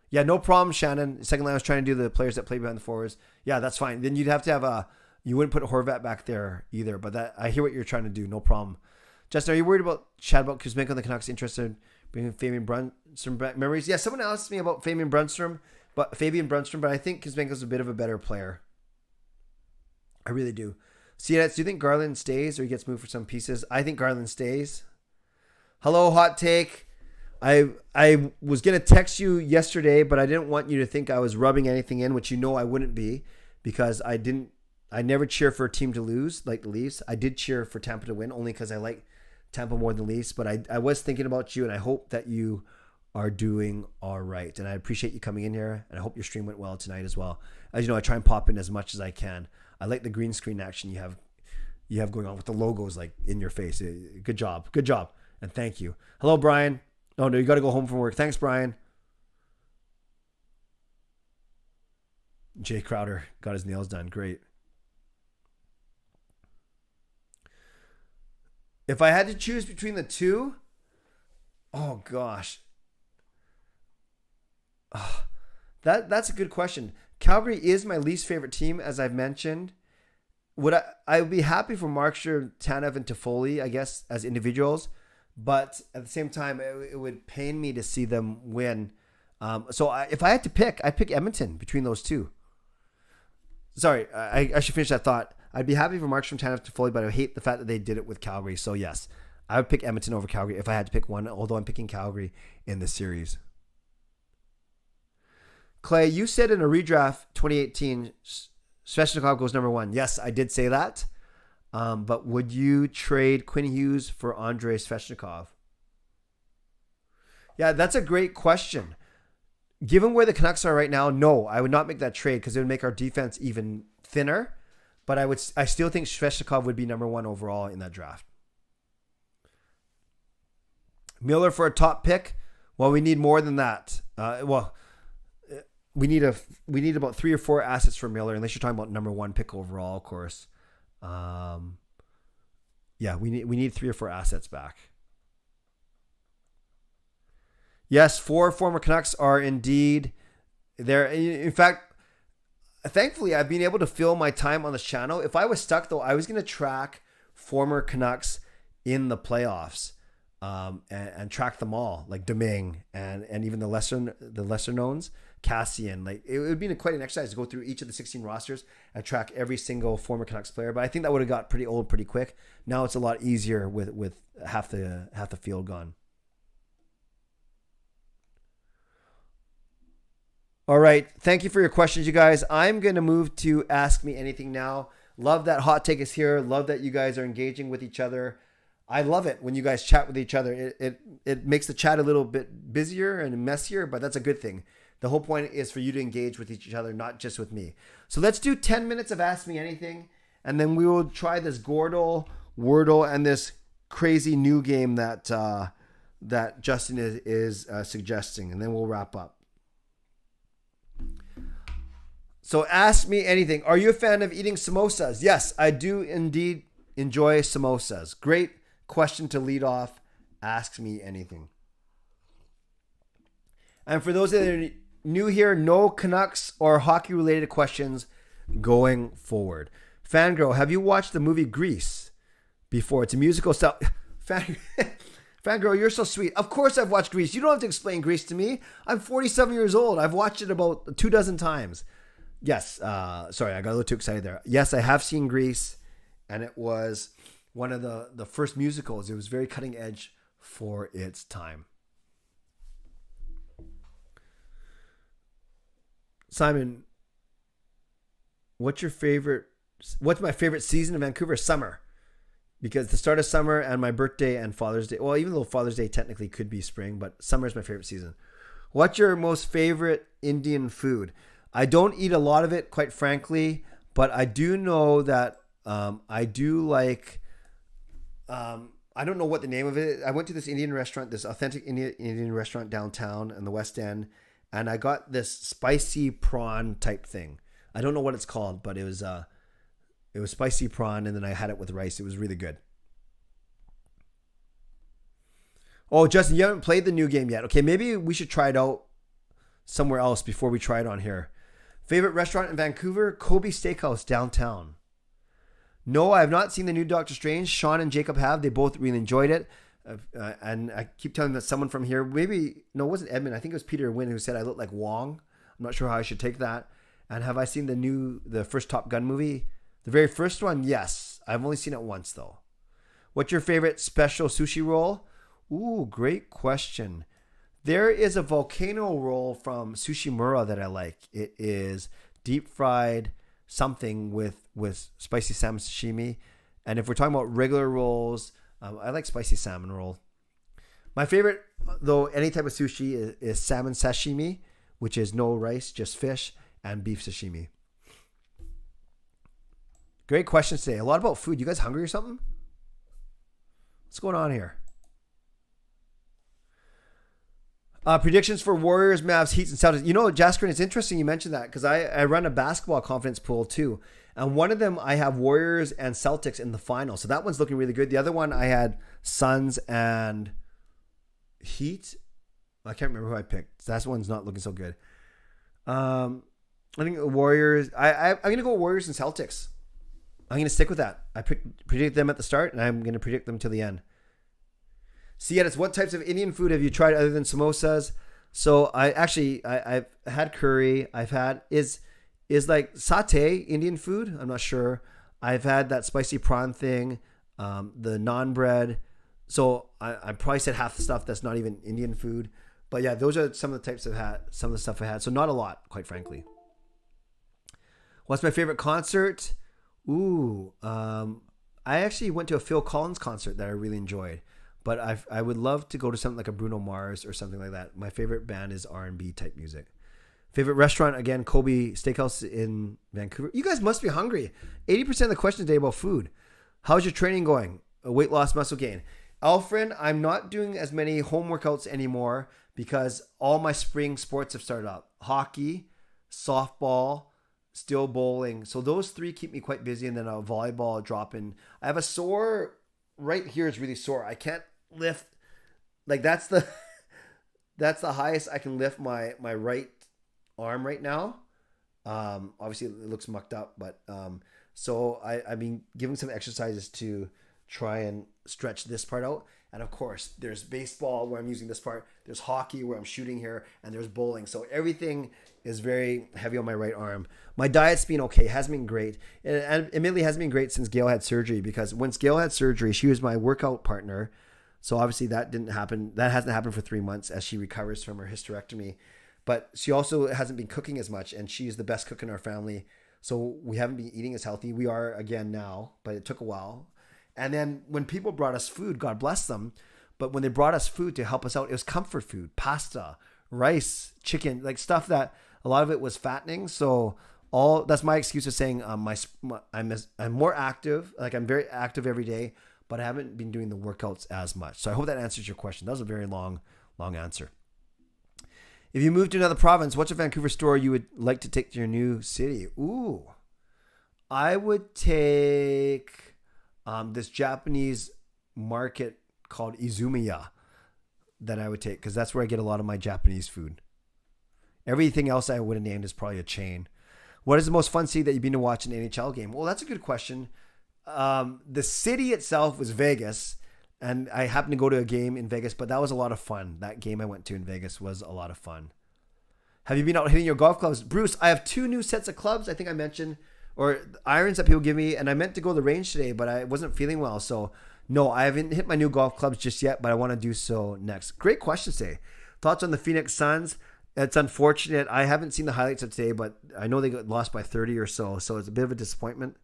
Yeah, no problem, Shannon. Second line, I was trying to do the players that play behind the forwards. Yeah, that's fine. Then you'd have to have you wouldn't put Horvat back there either, but that I hear what you're trying to do. No problem. Justin, are you worried about Kuzmenko and the Canucks interested in bringing Fabian Brunstrom back? Memories? Yeah, someone asked me about Fabian Brunstrom, but I think Kuzmenko's a bit of a better player. I really do. CNets, do you think Garland stays or he gets moved for some pieces? I think Garland stays. Hello, Hot Take. I was going to text you yesterday, but I didn't want you to think I was rubbing anything in, which I wouldn't be, because I never cheer for a team to lose like the Leafs. I did cheer for Tampa to win only because I like Tampa more than the Leafs, but I was thinking about you, and I hope that you are doing all right. And I appreciate you coming in here, and I hope your stream went well tonight as well. As you know, I try and pop in as much as I can. I like the green screen action you have going on with the logos like in your face. Good job. And thank you. Hello, Brian. No, you got to go home from work. Thanks, Brian. Jay Crowder got his nails done. Great. If I had to choose between the two, oh gosh. That's a good question. Calgary is my least favorite team, as I've mentioned. I would be happy for Markstrom, Tanev, and Toffoli, I guess, as individuals. But at the same time, it would pain me to see them win. If I had to pick, I'd pick Edmonton between those two. Sorry, I should finish that thought. I'd be happy for Markstrom, Tanev, Toffoli, but I hate the fact that they did it with Calgary. So yes, I would pick Edmonton over Calgary if I had to pick one, although I'm picking Calgary in this series. Clay, you said in a redraft 2018, Svechnikov goes number 1. Yes, I did say that. But would you trade Quinn Hughes for Andrei Svechnikov? Yeah, that's a great question. Given where the Canucks are right now, no, I would not make that trade because it would make our defense even thinner. But I still think Svechnikov would be number 1 overall in that draft. Miller for a top pick. Well, we need more than that. We need about 3 or 4 assets for Miller, unless you're talking about number 1 pick overall, of course. We need 3 or 4 assets back. Yes, 4 former Canucks are indeed there. In fact, thankfully, I've been able to fill my time on this channel. If I was stuck, though, I was going to track former Canucks in the playoffs and track them all, like Domingue and even the lesser knowns, Cassian. Like it would be quite an exercise to go through each of the 16 rosters and track every single former Canucks player. But I think that would have got pretty old pretty quick. Now it's a lot easier with half the field gone. All right. Thank you for your questions, you guys. I'm going to move to Ask Me Anything now. Love that Hot Take is here. Love that you guys are engaging with each other. I love it when you guys chat with each other. It makes the chat a little bit busier and messier, but that's a good thing. The whole point is for you to engage with each other, not just with me. So let's do 10 minutes of Ask Me Anything, and then we will try this Gordle, Wordle, and this crazy new game that Justin is suggesting, and then we'll wrap up. So Ask Me Anything. Are you a fan of eating samosas? Yes, I do indeed enjoy samosas. Great question to lead off. Ask Me Anything. And for those that are new here, no Canucks or hockey related questions going forward. Fangirl, have you watched the movie Grease before? It's a musical style. Fangirl, you're so sweet. Of course I've watched Grease. You don't have to explain Grease to me. I'm 47 years old. I've watched it about 24 times. Yes. Sorry, I got a little too excited there. Yes, I have seen Grease, and it was one of the first musicals. It was very cutting edge for its time. Simon, what's my favorite season in Vancouver? Summer. Because the start of summer and my birthday and Father's Day, well, even though Father's Day technically could be spring, but summer is my favorite season. What's your most favorite Indian food? I don't eat a lot of it, quite frankly, but I do know that I do like, I don't know what the name of it is. I went to this Indian restaurant, this authentic Indian restaurant downtown in the West End, and I got this spicy prawn type thing. I don't know what it's called, but it was spicy prawn, and then I had it with rice. It was really good. Oh, Justin, you haven't played the new game yet. Okay, maybe we should try it out somewhere else before we try it on here. Favorite restaurant in Vancouver? Kobe Steakhouse downtown. No, I have not seen the new Doctor Strange. Sean and Jacob have. They both really enjoyed it. And I keep telling that someone from here, it wasn't Edmund. I think it was Peter Wynn who said I look like Wong. I'm not sure how I should take that. And have I seen the first Top Gun movie? The very first one? Yes. I've only seen it once though. What's your favorite special sushi roll? Ooh, great question. There is a volcano roll from Sushi Mura that I like. It is deep fried something with spicy salmon sashimi. And if we're talking about regular rolls, I like spicy salmon roll. My favorite, though, any type of sushi is salmon sashimi, which is no rice, just fish, and beef sashimi. Great questions today. A lot about food. You guys hungry or something? What's going on here? Predictions for Warriors, Mavs, Heat, and Celtics. You know, Jasker, it's interesting you mentioned that because I run a basketball confidence pool too. And one of them, I have Warriors and Celtics in the final. So that one's looking really good. The other one, I had Suns and Heat. I can't remember who I picked. That one's not looking so good. I think Warriors. I'm going to go Warriors and Celtics. I'm going to stick with that. I predict them at the start, and I'm going to predict them till the end. See, it's what types of Indian food have you tried other than samosas? So I've had curry. I've had is like satay Indian food. I'm not sure. I've had that spicy prawn thing, the naan bread. So I probably said half the stuff that's not even Indian food. But yeah, those are some of the types I've had, some of the stuff I had. So not a lot, quite frankly. What's my favorite concert? Ooh, I actually went to a Phil Collins concert that I really enjoyed. But I would love to go to something like a Bruno Mars or something like that. My favorite band is R&B type music. Favorite restaurant, again, Kobe Steakhouse in Vancouver. You guys must be hungry. 80% of the questions today about food. How's your training going? Weight loss, muscle gain. Alfred, I'm not doing as many home workouts anymore because all my spring sports have started up. Hockey, softball, still bowling. So those three keep me quite busy, and then a volleyball drop in. I have a sore, right here is really sore. I can't lift, like that's the highest I can lift my right arm right now. Obviously it looks mucked up, but so I've been giving some exercises to try and stretch this part out. And of course there's baseball where I'm using this part, there's hockey where I'm shooting here, and there's bowling. So everything is very heavy on my right arm. My diet's been okay, hasn't been great, and admittedly hasn't been great since Gail had surgery, because once Gail had surgery, she was my workout partner. So obviously that didn't happen. That hasn't happened for 3 months as she recovers from her hysterectomy. But she also hasn't been cooking as much, and she's the best cook in our family. So we haven't been eating as healthy. We are again now, but it took a while. And then when people brought us food, God bless them, but when they brought us food to help us out, it was comfort food, pasta, rice, chicken, like stuff that a lot of it was fattening. So that's my excuse of saying I'm more active. Like I'm very active every day, but I haven't been doing the workouts as much. So I hope that answers your question. That was a very long answer. If you moved to another province, what's a Vancouver store you would like to take to your new city? Ooh, I would take this Japanese market called Izumiya that I would take, because that's where I get a lot of my Japanese food. Everything else I would have named is probably a chain. What is the most fun city that you've been to watch an NHL game? Well, that's a good question. The city itself was Vegas, and I happened to go to a game in Vegas, but that was a lot of fun. That game I went to in Vegas was a lot of fun. Have you been out hitting your golf clubs? Bruce, I have 2 new sets of clubs, I think I mentioned, or irons that people give me, and I meant to go to the range today, but I wasn't feeling well. So no, I haven't hit my new golf clubs just yet, but I want to do so next. Great question today. Thoughts on the Phoenix Suns? It's unfortunate. I haven't seen the highlights of today, but I know they got lost by 30 or so it's a bit of a disappointment.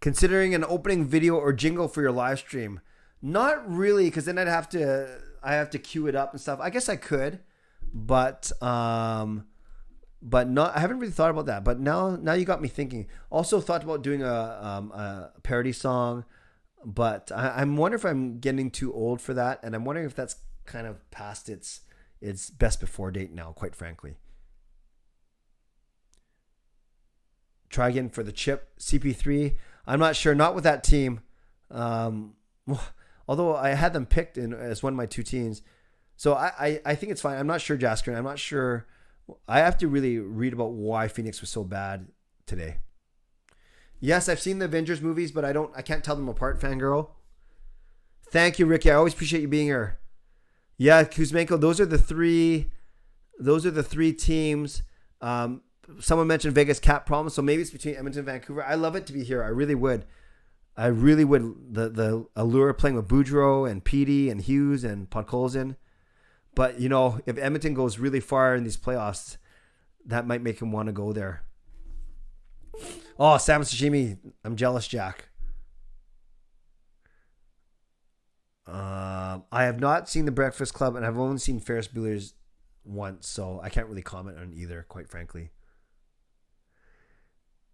Considering an opening video or jingle for your live stream? Not really, because then I have to cue it up and stuff. I guess I could, but not. I haven't really thought about that. But now you got me thinking. Also thought about doing a parody song, but I'm wondering if I'm getting too old for that, and I'm wondering if that's kind of past its best before date now. Quite frankly. Try again for the chip CP3. I'm not sure. Not with that team. Although I had them picked as one of my 2 teams. So I think it's fine. I'm not sure, Jasker. I'm not sure. I have to really read about why Phoenix was so bad today. Yes, I've seen the Avengers movies, but I can't tell them apart, fangirl. Thank you, Ricky. I always appreciate you being here. Yeah, Kuzmenko, those are the 3 teams. Someone mentioned Vegas cap problems, so maybe it's between Edmonton and Vancouver. I love it to be here. I really would. The allure of playing with Boudreau and Petey and Hughes and Podkolzin. But, if Edmonton goes really far in these playoffs, that might make him want to go there. Oh, salmon sashimi. I'm jealous, Jack. I have not seen The Breakfast Club, and I've only seen Ferris Bueller's once, so I can't really comment on either, quite frankly.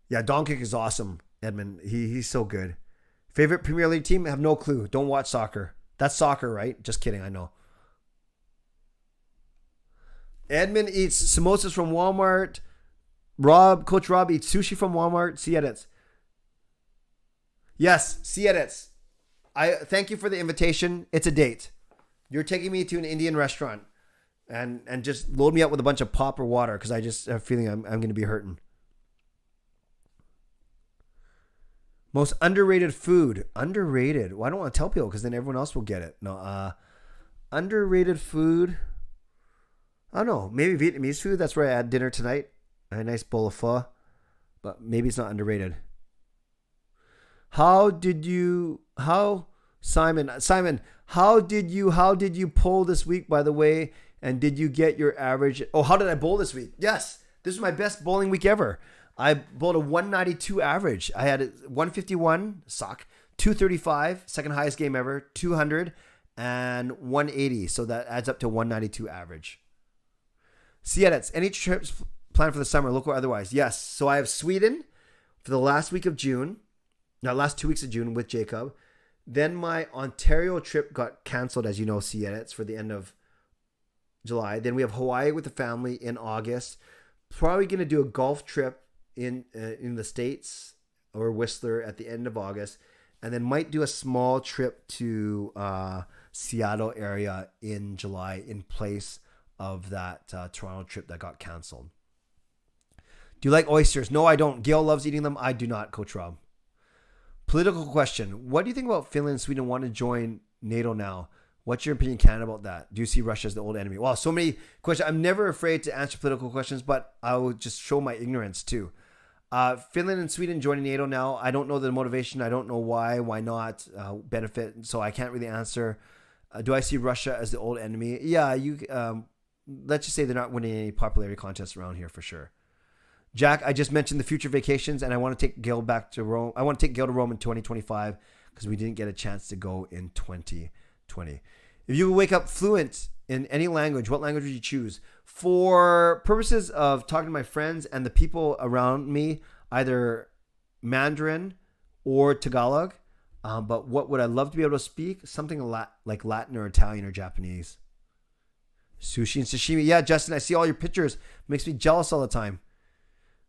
Yeah, Donkey is awesome, Edmund. He's so good. Favorite Premier League team? I have no clue. Don't watch soccer. That's soccer, right? Just kidding, I know. Edmund eats samosas from Walmart. Coach Rob eats sushi from Walmart. See edits. Yes, see edits. I thank you for the invitation. It's a date. You're taking me to an Indian restaurant and just load me up with a bunch of pop or water, because I just have a feeling I'm going to be hurting. Most underrated food. Underrated. Well, I don't want to tell people because then everyone else will get it. No. Underrated food. I don't know. Maybe Vietnamese food. That's where I had dinner tonight. A nice bowl of pho. But maybe it's not underrated. How Simon, how did you pull this week, by the way? And did you get your average? Oh, how did I bowl this week? Yes, this was my best bowling week ever. I bowled a 192 average. I had a 151, 235, second highest game ever, 200, and 180. So that adds up to 192 average. See edits. Any trips planned for the summer, local or otherwise? Yes. So I have Sweden for the last 2 weeks of June with Jacob. Then my Ontario trip got canceled, as you know, see edits, for the end of July. Then we have Hawaii with the family in August. Probably going to do a golf trip in the States or Whistler at the end of August. And then might do a small trip to Seattle area in July in place of that Toronto trip that got canceled. Do you like oysters? No, I don't. Gail loves eating them. I do not, Coach Rob. Political question. What do you think about Finland and Sweden want to join NATO now? What's your opinion, Canada, about that? Do you see Russia as the old enemy? Wow, so many questions. I'm never afraid to answer political questions, but I will just show my ignorance too. Finland and Sweden joining NATO now. I don't know the motivation. I don't know why not, benefit. So I can't really answer. Do I see Russia as the old enemy? Yeah, let's just say they're not winning any popularity contests around here for sure. Jack, I just mentioned the future vacations, and I want to take Gail back to Rome. I want to take Gail to Rome in 2025 because we didn't get a chance to go in 2020. If you wake up fluent in any language, what language would you choose? For purposes of talking to my friends and the people around me, either Mandarin or Tagalog. But what would I love to be able to speak? Something like Latin or Italian or Japanese. Sushi and sashimi. Yeah, Justin, I see all your pictures. Makes me jealous all the time.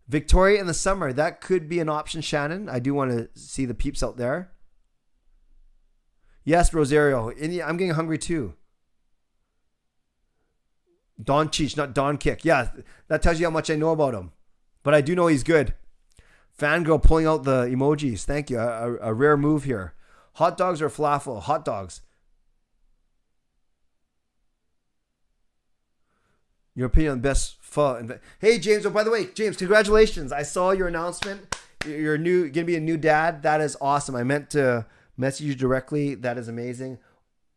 Victoria in the summer. That could be an option, Shannon. I do want to see the peeps out there. Yes, Rosario. I'm getting hungry too. Don Cheech, not Don Kick. Yeah, that tells you how much I know about him. But I do know he's good. Fangirl pulling out the emojis. Thank you. A rare move here. Hot dogs or falafel? Hot dogs. Your opinion on best pho. Hey, James. Oh, by the way, James, congratulations. I saw your announcement. You're going to be a new dad. That is awesome. I meant to message you directly. That is amazing.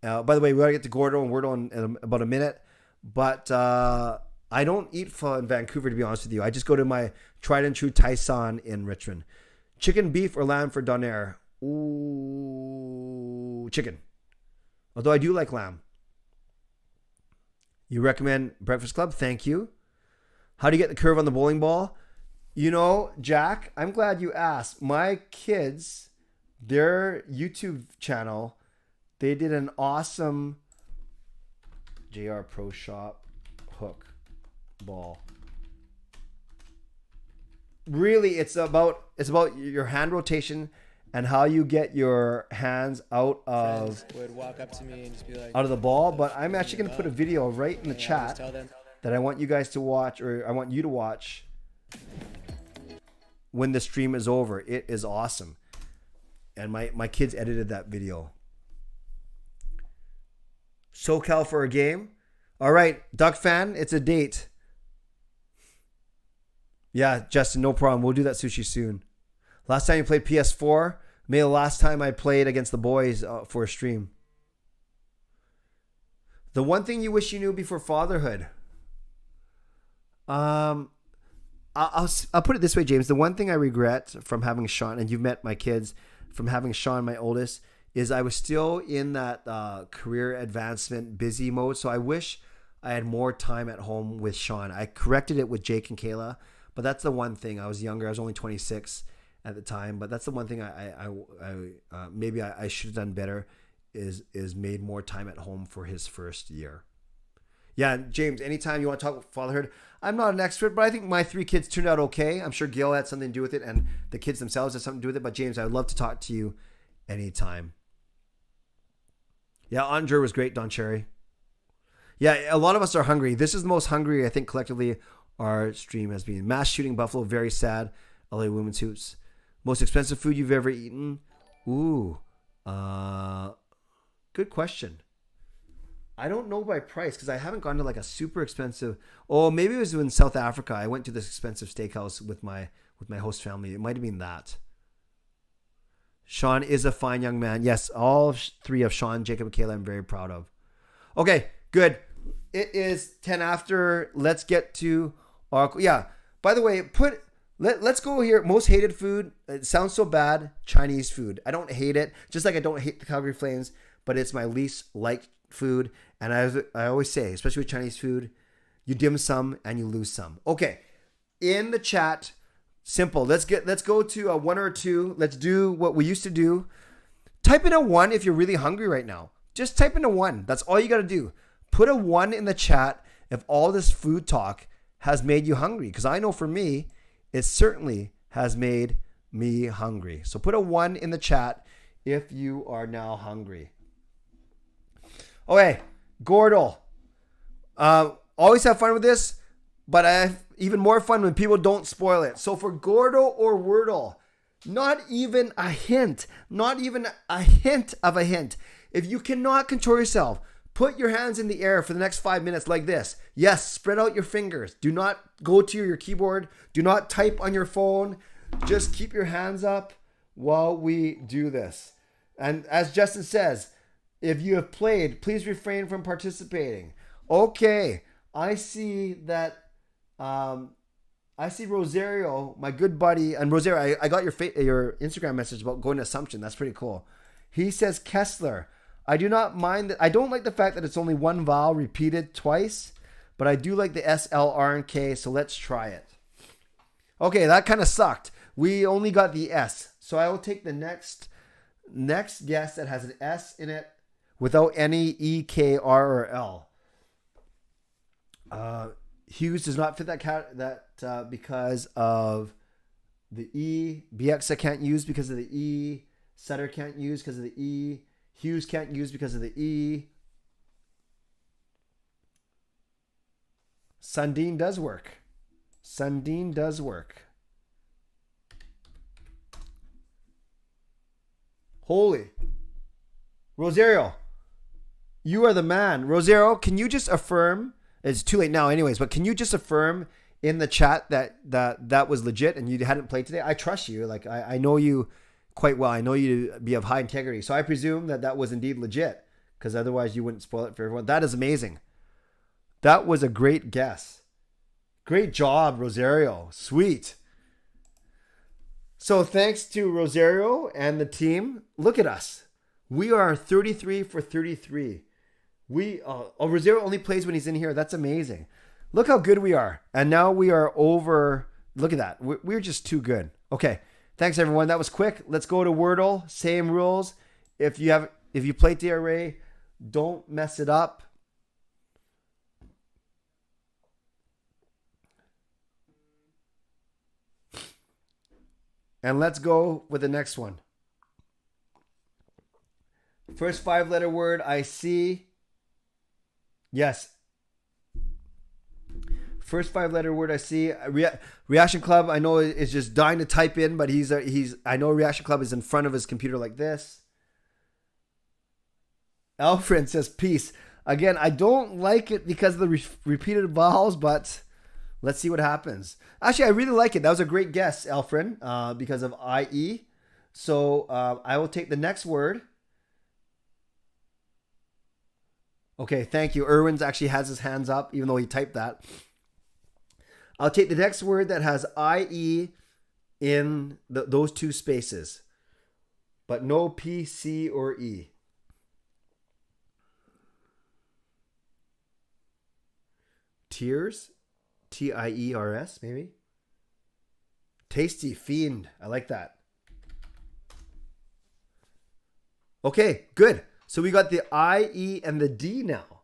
By the way, we got to get to Gordo and Wordle in about a minute. But I don't eat pho in Vancouver, to be honest with you. I just go to my tried and true Tyson in Richmond. Chicken, beef, or lamb for Donaire? Ooh, chicken. Although I do like lamb. You recommend Breakfast Club? Thank you. How do you get the curve on the bowling ball? You know, Jack, I'm glad you asked. My kids, their YouTube channel, they did an awesome JR Pro Shop hook ball. Really, it's about your hand rotation and how you get your hands out of would walk up to me and just be like, out of the ball. But I'm actually going to put a video right in the chat that I want you guys to watch, or I want you to watch when the stream is over. It is awesome. And my kids edited that video. SoCal for a game. All right, Duck fan, it's a date. Yeah, Justin, no problem. We'll do that sushi soon. Last time you played PS4? Maybe the last time I played against the boys for a stream. The one thing you wish you knew before fatherhood. I'll put it this way, James. The one thing I regret from having Sean, and you've met my kids, from having Sean, my oldest, is I was still in that career advancement busy mode. So I wish I had more time at home with Sean. I corrected it with Jake and Kayla, but that's the one thing. I was younger. I was only 26 at the time, but that's the one thing maybe I should have done better is made more time at home for his first year. Yeah, James, anytime you want to talk about fatherhood, I'm not an expert, but I think my 3 kids turned out okay. I'm sure Gail had something to do with it, and the kids themselves had something to do with it. But James, I would love to talk to you anytime. Yeah, Andre was great, Don Cherry. Yeah, a lot of us are hungry. This is the most hungry, I think, collectively our stream has been. Mass shooting Buffalo, very sad. LA Women's Hoops. Most expensive food you've ever eaten? Ooh. Good question. I don't know by price because I haven't gone to like a super expensive. Oh, maybe it was in South Africa. I went to this expensive steakhouse with my host family. It might have been that. Sean is a fine young man. Yes, all three of Sean, Jacob, and Kayla I'm very proud of. Okay, good. It is 10 after. Let's get to our... Yeah, by the way, let's go here. Most hated food. It sounds so bad. Chinese food. I don't hate it. Just like I don't hate the Calgary Flames, but it's my least liked food. And I always say, especially with Chinese food, you dim some and you lose some. Okay, in the chat... Simple. Let's go to a 1 or a 2. Let's do what we used to do. Type in a 1 if you're really hungry right now. Just type in a 1. That's all you got to do. Put a 1 in the chat if all this food talk has made you hungry. Because I know for me, it certainly has made me hungry. So put a 1 in the chat if you are now hungry. Okay, Gordle. Always have fun with this. But I have even more fun when people don't spoil it. So for Gordo or Wordle, not even a hint. Not even a hint of a hint. If you cannot control yourself, put your hands in the air for the next 5 minutes like this. Yes, spread out your fingers. Do not go to your keyboard. Do not type on your phone. Just keep your hands up while we do this. And as Justin says, if you have played, please refrain from participating. Okay, I see that... I see Rosario, my good buddy, and Rosario, I got your Instagram message about going to Assumption. That's pretty cool. He says Kessler. I do not mind that. I don't like the fact that it's only one vowel repeated twice, but I do like the S, L, R, and K. So let's try it. Okay, that kind of sucked. We only got the S, so I will take the next guess that has an S in it without any E, K, R, or L. Hughes does not fit that because of the E. BX I can't use because of the E. Sutter can't use because of the E. Hughes can't use because of the E. Sundin does work. Sundin does work. Holy. Rosario, you are the man. Rosario, can you just affirm... It's too late now anyways, but can you just affirm in the chat that was legit and you hadn't played today? I trust you. Like, I know you quite well. I know you to be of high integrity. So I presume that was indeed legit because otherwise you wouldn't spoil it for everyone. That is amazing. That was a great guess. Great job, Rosario. Sweet. So thanks to Rosario and the team. Look at us. We are 33 for 33. Rosario only plays when he's in here. That's amazing. Look how good we are. And now we are over. Look at that. We're just too good. Okay. Thanks everyone. That was quick. Let's go to Wordle. Same rules. If you play the array, don't mess it up. And let's go with the next one. First 5-letter word I see. Yes. First 5-letter word I see. Reaction Club, I know, is just dying to type in, but I know Reaction Club is in front of his computer like this. Alfred says peace. Again, I don't like it because of the repeated vowels, but let's see what happens. Actually, I really like it. That was a great guess, Alfred, because of IE. So I will take the next word. Okay, thank you. Irwin's actually has his hands up, even though he typed that. I'll take the next word that has IE in those two spaces, but no P, C, or E. Tears, Tiers, maybe. Tasty Fiend. I like that. Okay, good. So we got the I, E, and the D now.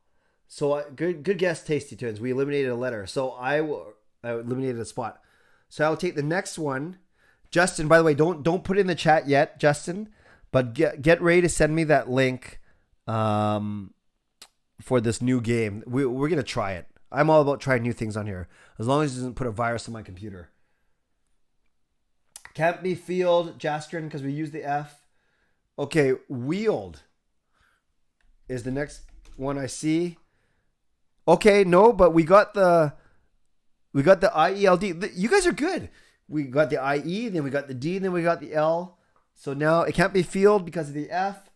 So good guess, Tasty Tunes. We eliminated a letter. So I eliminated a spot. So I'll take the next one. Justin, by the way, don't put it in the chat yet, Justin. But get ready to send me that link for this new game. We're gonna try it. I'm all about trying new things on here, as long as it doesn't put a virus on my computer. Can't be field, Jastrin, because we use the F. Okay, wield is the next one I see. Okay, no, but we got the IELD. You guys are good. We got the IE, then we got the D, then we got the L. So now it can't be field because of the F.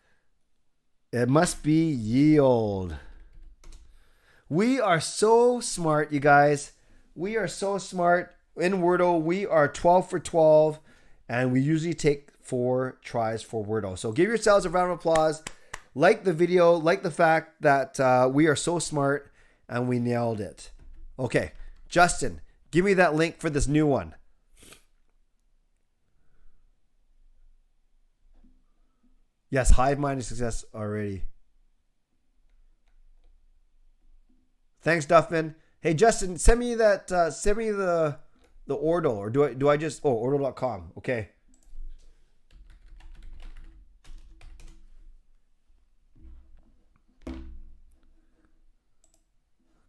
It must be yield. We are so smart, you guys. We are so smart. In Wordle, we are 12 for 12, and we usually take 4 tries for Wordle. So give yourselves a round of applause. Like the video, like the fact that we are so smart and we nailed it. Okay, Justin, give me that link for this new one. Yes, hive mind is success already. Thanks, Duffman. Hey, Justin, send me that. Send me the Ordle, or do I just? Oh, Ordle.com. Okay.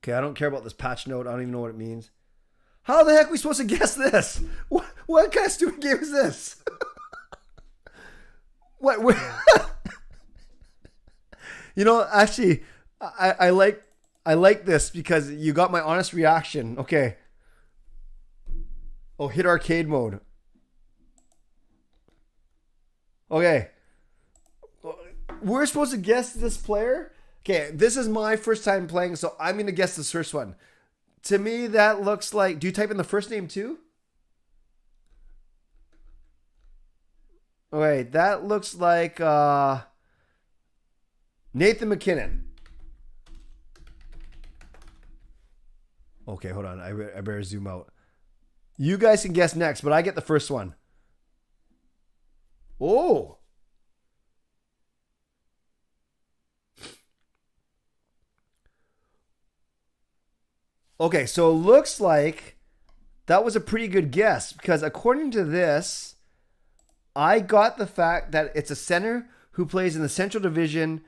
Okay, I don't care about this patch note. I don't even know what it means. How the heck are we supposed to guess this? What kind of stupid game is this? What? You know, actually, I like this because you got my honest reaction. Okay. Oh, hit arcade mode. Okay. We're supposed to guess this player? Okay, this is my first time playing, so I'm going to guess this first one. To me, that looks like... Do you type in the first name too? Okay, that looks like Nathan McKinnon. Okay, hold on. I better zoom out. You guys can guess next, but I get the first one. Oh! Okay, so it looks like that was a pretty good guess because according to this, I got the fact that it's a center who plays in the Central Division,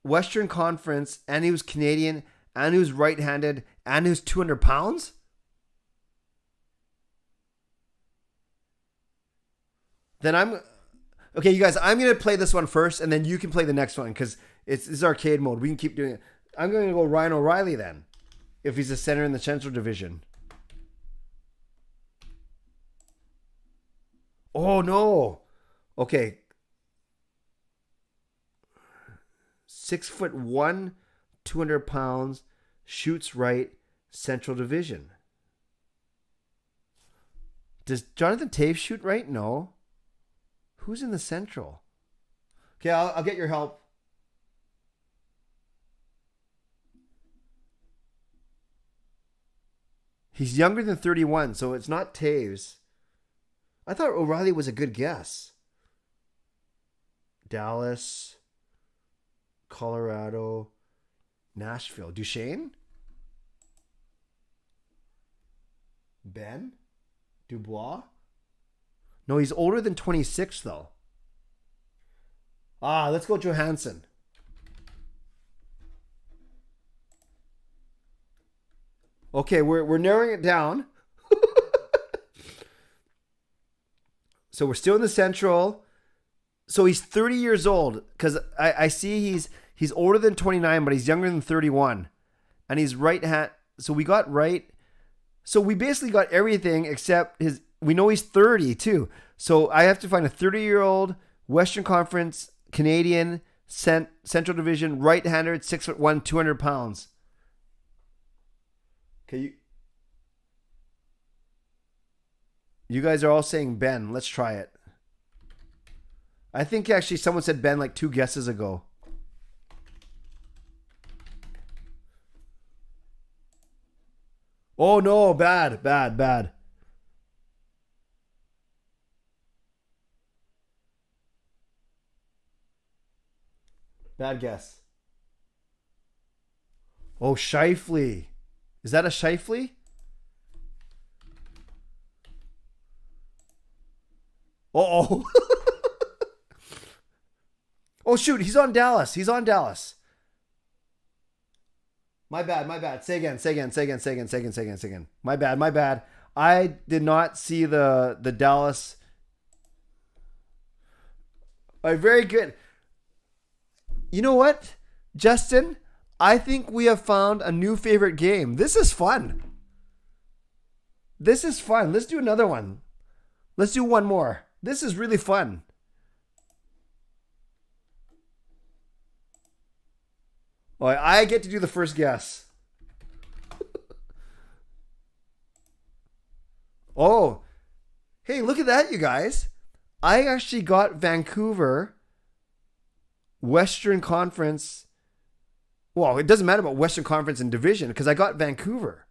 Western Conference, and he was Canadian, and he was right-handed, and he was 200 pounds? Then okay, you guys, I'm going to play this one first, and then you can play the next one because it's arcade mode. We can keep doing it. I'm going to go Ryan O'Reilly then. If he's a center in the Central Division. Oh, no. Okay. 6'1", 200 pounds, shoots right, Central Division. Does Jonathan Taves shoot right? No. Who's in the Central? Okay, I'll get your help. He's younger than 31, so it's not Taves. I thought O'Reilly was a good guess. Dallas, Colorado, Nashville. Duchesne? Ben? Dubois? No, he's older than 26, though. Let's go Johansson. Okay, we're narrowing it down. So we're still in the Central. So he's 30 years old because I see he's older than 29, but he's younger than 31, and he's right hand. So we got right. So we basically got everything except his. We know he's 30 too. So I have to find a 30-year-old Western Conference Canadian Central Division right-hander, 6'1", 200 pounds. Okay, you guys are all saying Ben. Let's try it. I think actually someone said Ben like 2 guesses ago. Oh no, bad. Bad guess. Oh, Seifried. Is that a Seifried? Uh-oh. Oh, shoot. He's on Dallas. My bad. Say again. My bad. I did not see the Dallas. All right, very good. You know what, Justin? I think we have found a new favorite game. This is fun. Let's do another one. Let's do one more. This is really fun. Oh, I get to do the first guess. Oh, hey, look at that, you guys. I actually got Vancouver Western Conference. Well, it doesn't matter about Western Conference and division because I got Vancouver.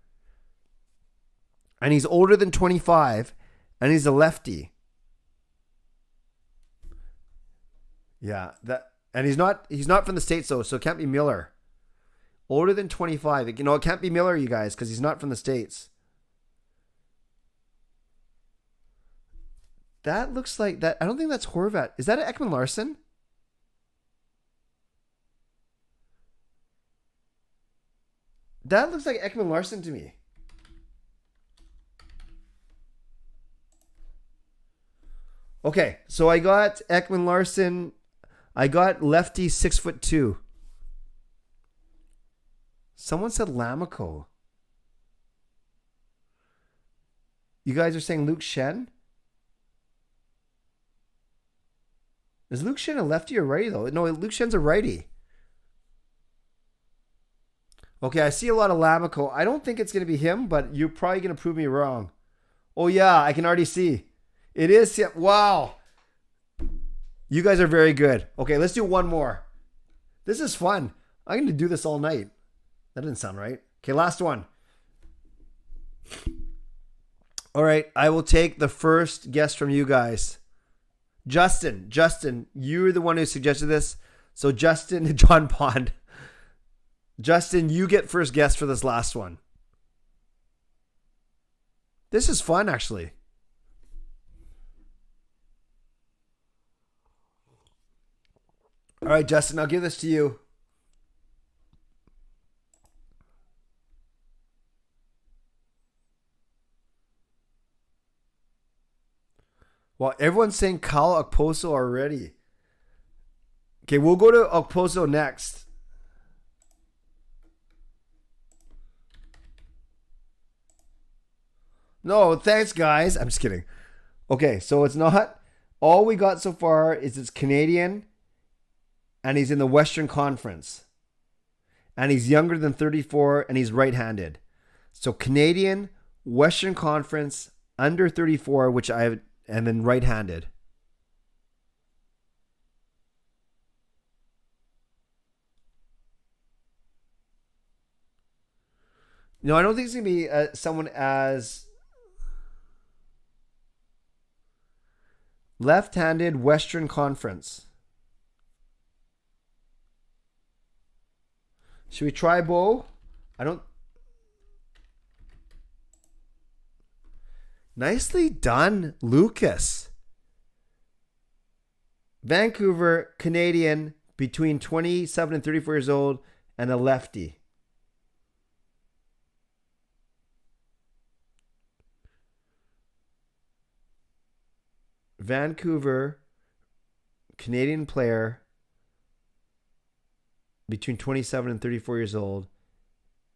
And he's older than 25 and he's a lefty. Yeah, and he's not from the States though, so it can't be Miller. Older than 25. It can't be Miller, you guys, because he's not from the States. That looks like that. I don't think that's Horvat. Is that an Ekman Larson? That looks like Ekman Larson to me. Okay, so I got Ekman Larson. I got lefty 6'2". Someone said Lamico. You guys are saying Luke Shen? Is Luke Shen a lefty or righty though? No, Luke Shen's a righty. Okay, I see a lot of Lamico. I don't think it's going to be him, but you're probably going to prove me wrong. Oh yeah, I can already see. It is him. Wow. You guys are very good. Okay, let's do one more. This is fun. I'm going to do this all night. That didn't sound right. Okay, last one. All right, I will take the first guess from you guys. Justin, you're the one who suggested this. So Justin, John Pond. Justin, you get first guess for this last one. This is fun, actually. All right, Justin, I'll give this to you. Well, everyone's saying Kyle Okposo already. Okay, we'll go to Okposo next. No, thanks, guys. I'm just kidding. Okay, so it's not. All we got so far is it's Canadian, and he's in the Western Conference. And he's younger than 34, and he's right-handed. So Canadian, Western Conference, under 34, which I have, and then right-handed. No, I don't think it's going to be someone as left-handed Western Conference. Should we try Bo? I don't. Nicely done, Lucas. Vancouver, Canadian, between 27 and 34 years old, and a lefty. Vancouver, Canadian player, between 27 and 34 years old,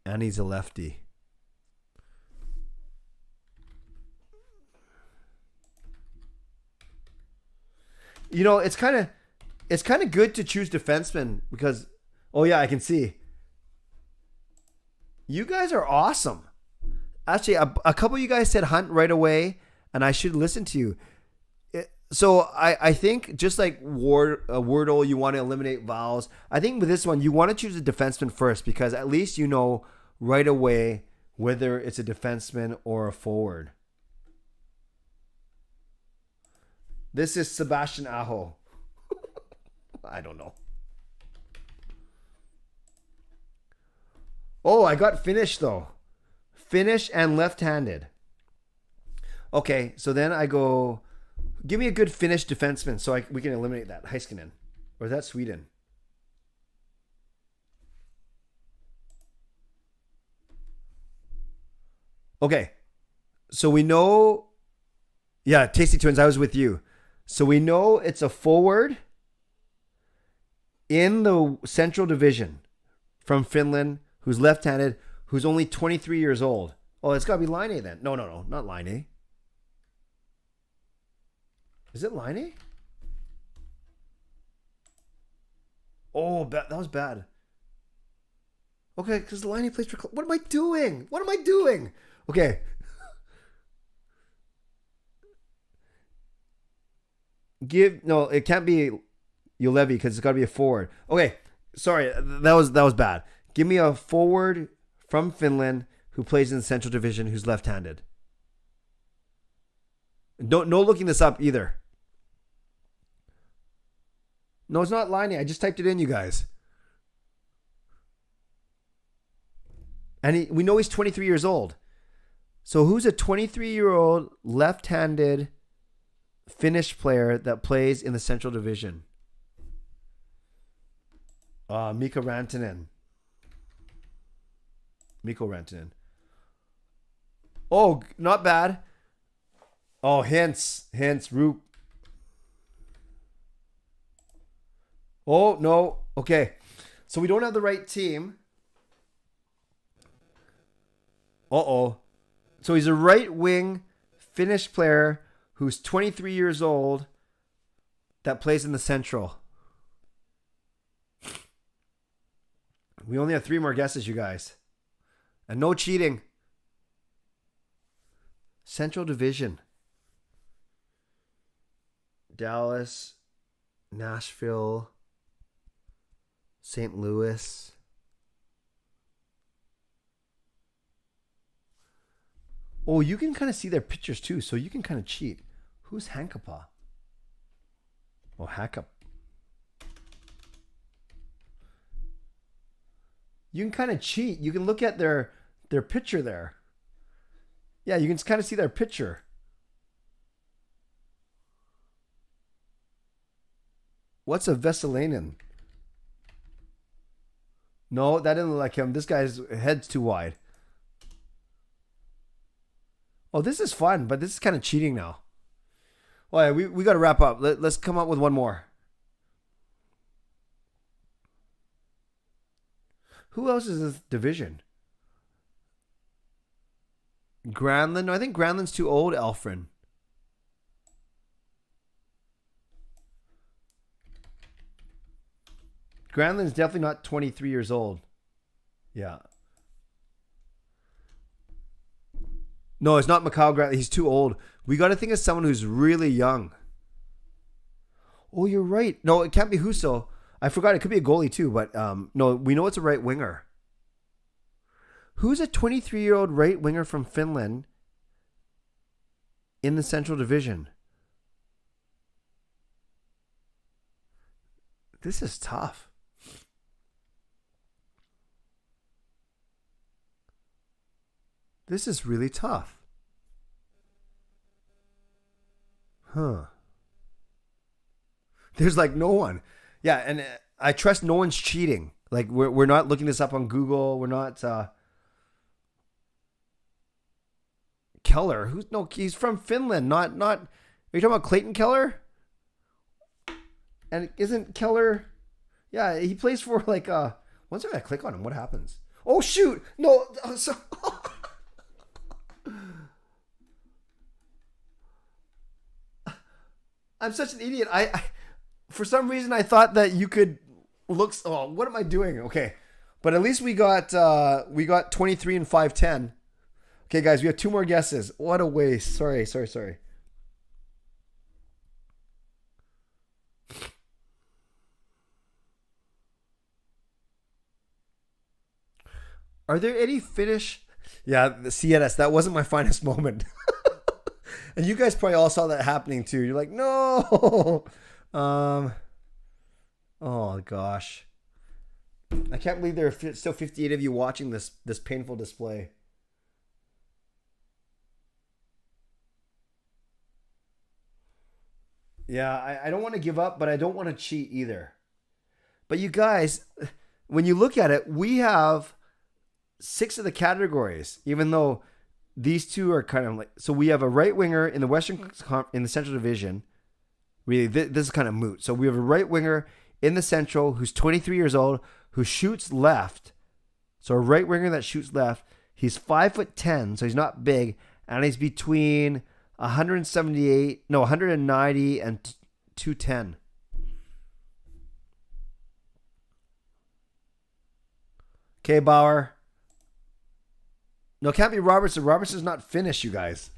and he's a lefty. You know, it's kind of good to choose defensemen because, oh yeah, I can see. You guys are awesome. Actually, a couple of you guys said Hunt right away, and I should listen to you. So I think just like Wordle, you want to eliminate vowels. I think with this one, you want to choose a defenseman first because at least you know right away whether it's a defenseman or a forward. This is Sebastian Aho. I don't know. Oh, I got Finnish though. Finnish and left-handed. Okay, so then I go... Give me a good Finnish defenseman so we can eliminate that. Heiskanen. Or is that Sweden? Okay. So we know... Yeah, Tasty Twins, I was with you. So we know it's a forward in the Central Division from Finland who's left-handed, who's only 23 years old. Oh, it's got to be Laine then. No, not Laine. Is it Laine? Oh, that was bad. Okay, because the line he plays for... What am I doing? What am I doing? Okay. No, it can't be Ulevi because it's got to be a forward. Okay, sorry, that was bad. Give me a forward from Finland who plays in the Central Division who's left-handed. No looking this up either. No, it's not Liney. I just typed it in, you guys. And we know he's 23 years old. So who's a 23-year-old left-handed Finnish player that plays in the Central Division? Mikko Rantanen. Oh, not bad. Oh, hints. Roop. Oh, no. Okay. So we don't have the right team. Uh-oh. So he's a right wing Finnish player who's 23 years old that plays in the Central. We only have 3 more guesses, you guys. And no cheating. Central Division. Dallas, Nashville, St. Louis. Oh, you can kind of see their pictures too, so you can kind of cheat. Who's Hankapaa? Oh, Hackap. You can kind of cheat. You can look at their picture there. Yeah, you can kind of see their picture. What's a Vesalainen? No, that didn't look like him. This guy's head's too wide. Oh, this is fun, but this is kind of cheating now. Oh, yeah, we got to wrap up. Let's come up with one more. Who else is this division? Granlund? No, I think Granlund's too old, Alfred. Granlund's definitely not 23 years old. Yeah. No, it's not Mikhail Granlund. He's too old. We got to think of someone who's really young. Oh, you're right. No, it can't be Husso. I forgot. It could be a goalie too, but no, we know it's a right winger. Who's a 23-year-old right winger from Finland in the Central Division? This is tough. This is really tough. Huh. There's like no one. Yeah, and I trust no one's cheating. Like we're not looking this up on Google. We're not Keller. He's from Finland. Not are you talking about Clayton Keller? And isn't Keller? Yeah, he plays for like once I click on him, what happens? Oh shoot. No, so I'm such an idiot. I for some reason I thought that you could look. Oh, what am I doing? Okay, but at least we got 23 and 510. Okay, guys, we have 2 more guesses. What a waste. Sorry. Are there any Finnish? Yeah, the CNS. That wasn't my finest moment. And you guys probably all saw that happening too. You're like, no. Oh gosh. I can't believe there are still 58 of you watching this painful display. Yeah, I don't want to give up, but I don't want to cheat either. But you guys, when you look at it, we have 6 of the categories, even though these 2 are kind of like, so we have a right winger in the Central Division. Really, this is kind of moot. So we have a right winger in the Central who's 23 years old, who shoots left. So a right winger that shoots left. He's 5'10", so he's not big, and he's between 190 and 210. Okay, Bauer. No, it can't be Robertson. Robertson's not finished, you guys.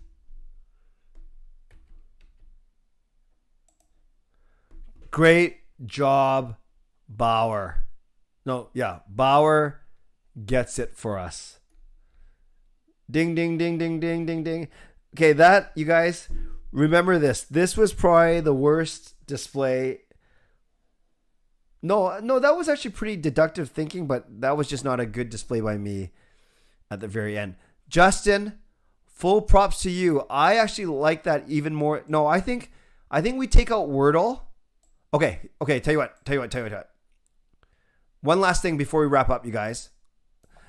Great job, Bauer. No, yeah. Bauer gets it for us. Ding, ding, ding, ding, ding, ding, ding. Okay, that, you guys, remember this. This was probably the worst display. No, that was actually pretty deductive thinking, but that was just not a good display by me at the very end. Justin, full props to you. I actually like that even more. No, I think we take out Wordle. Okay, tell you what. One last thing before we wrap up, you guys.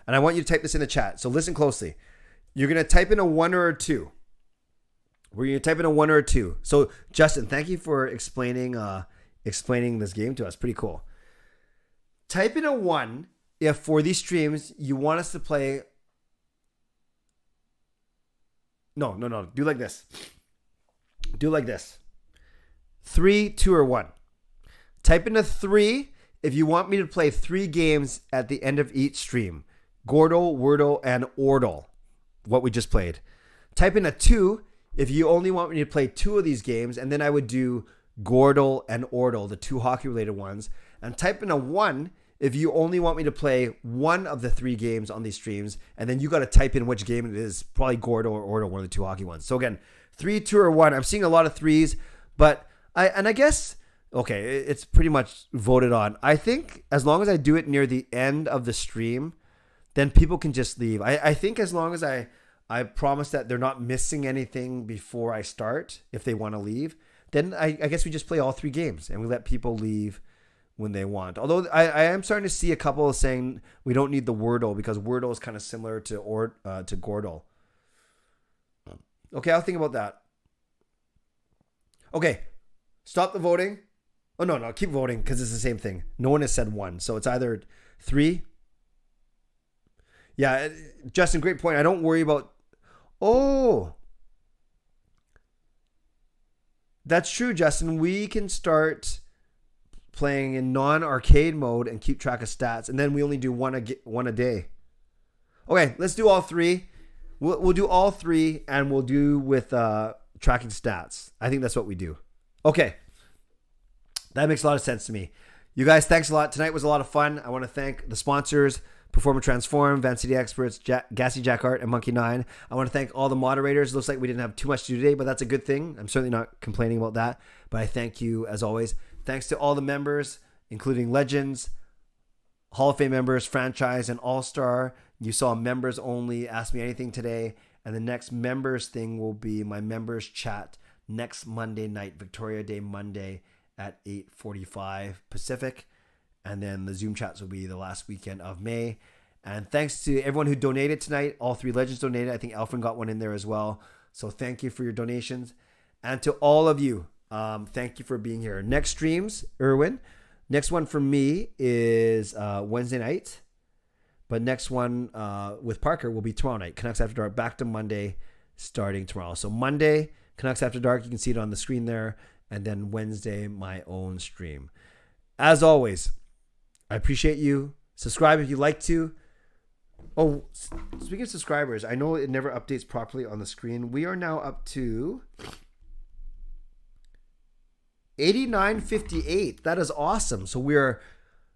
And I want you to type this in the chat. So listen closely. You're going to type in a 1 or a 2. We're going to type in a 1 or a 2. So Justin, thank you for explaining this game to us. Pretty cool. Type in a 1 if for these streams you want us to play. No. Do like this. 3, 2, or 1. Type in a 3 if you want me to play 3 games at the end of each stream. Gordle, Wordle, and Ordle. What we just played. Type in a 2 if you only want me to play 2 of these games, and then I would do Gordle and Ordle, the 2 hockey-related ones. And type in a 1 if you only want me to play 1 of the 3 games on these streams, and then you got to type in which game it is, probably Gordle or Ordle, one of the 2 hockey ones. So again, 3, 2, or 1. I'm seeing a lot of 3s, but I guess, okay, it's pretty much voted on. I think as long as I do it near the end of the stream, then people can just leave. I think as long as I promise that they're not missing anything before I start, if they want to leave, then I guess we just play all 3 games and we let people leave when they want. Although I am starting to see a couple saying we don't need the Wordle because Wordle is kind of similar to Gordle. Okay, I'll think about that. Okay, stop the voting. Oh, no, keep voting because it's the same thing. No one has said 1. So it's either 3. Yeah, Justin, great point. I don't worry about... Oh, that's true, Justin. We can start playing in non-arcade mode and keep track of stats, and then we only do one a day. Okay, let's do all 3. We'll do all 3, and we'll do with tracking stats. I think that's what we do. Okay, that makes a lot of sense to me. You guys, thanks a lot. Tonight was a lot of fun. I want to thank the sponsors, Perform and Transform, Van City Experts, Gassy Jack Art, and Monkey 9. I want to thank all the moderators. Looks like we didn't have too much to do today, but that's a good thing. I'm certainly not complaining about that, but I thank you as always. Thanks to all the members, including Legends, Hall of Fame members, Franchise, and All-Star. You saw members only, Ask Me Anything today, and the next members thing will be my members chat next Monday night, Victoria Day Monday at 8:45 Pacific. And then the Zoom chats will be the last weekend of May. And thanks to everyone who donated tonight. All 3 Legends donated. I think Alfred got one in there as well. So thank you for your donations. And to all of you, thank you for being here. Next streams, Erwin. Next one for me is Wednesday night. But next one with Parker will be tomorrow night. Canucks After Dark, back to Monday, starting tomorrow. So Monday, Canucks After Dark. You can see it on the screen there. And then Wednesday, my own stream. As always, I appreciate you. Subscribe if you'd like to. Oh, speaking of subscribers, I know it never updates properly on the screen. We are now up to 8958. That is awesome. So we are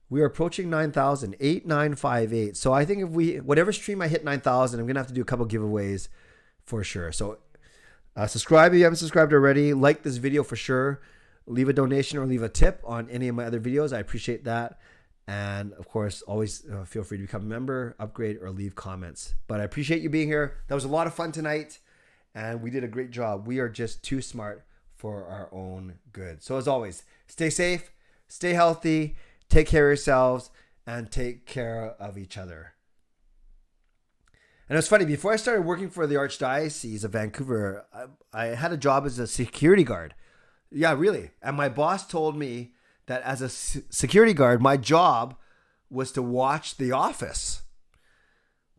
approaching 9,000. 8958. So I think if whatever stream I hit 9,000, I'm gonna have to do a couple giveaways for sure. So subscribe if you haven't subscribed already. Like this video for sure. Leave a donation or leave a tip on any of my other videos. I appreciate that. And of course, always feel free to become a member, upgrade, or leave comments. But I appreciate you being here. That was a lot of fun tonight, and we did a great job. We are just too smart for our own good. So as always, stay safe, stay healthy, take care of yourselves, and take care of each other. And it's funny, before I started working for the Archdiocese of Vancouver, I had a job as a security guard. Yeah, really. And my boss told me that as a security guard, my job was to watch The Office.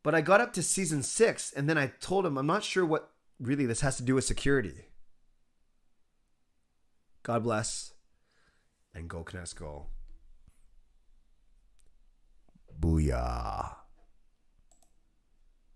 But I got up to season 6, and then I told him, I'm not sure what really this has to do with security. God bless, and go Canucks go. Booyah.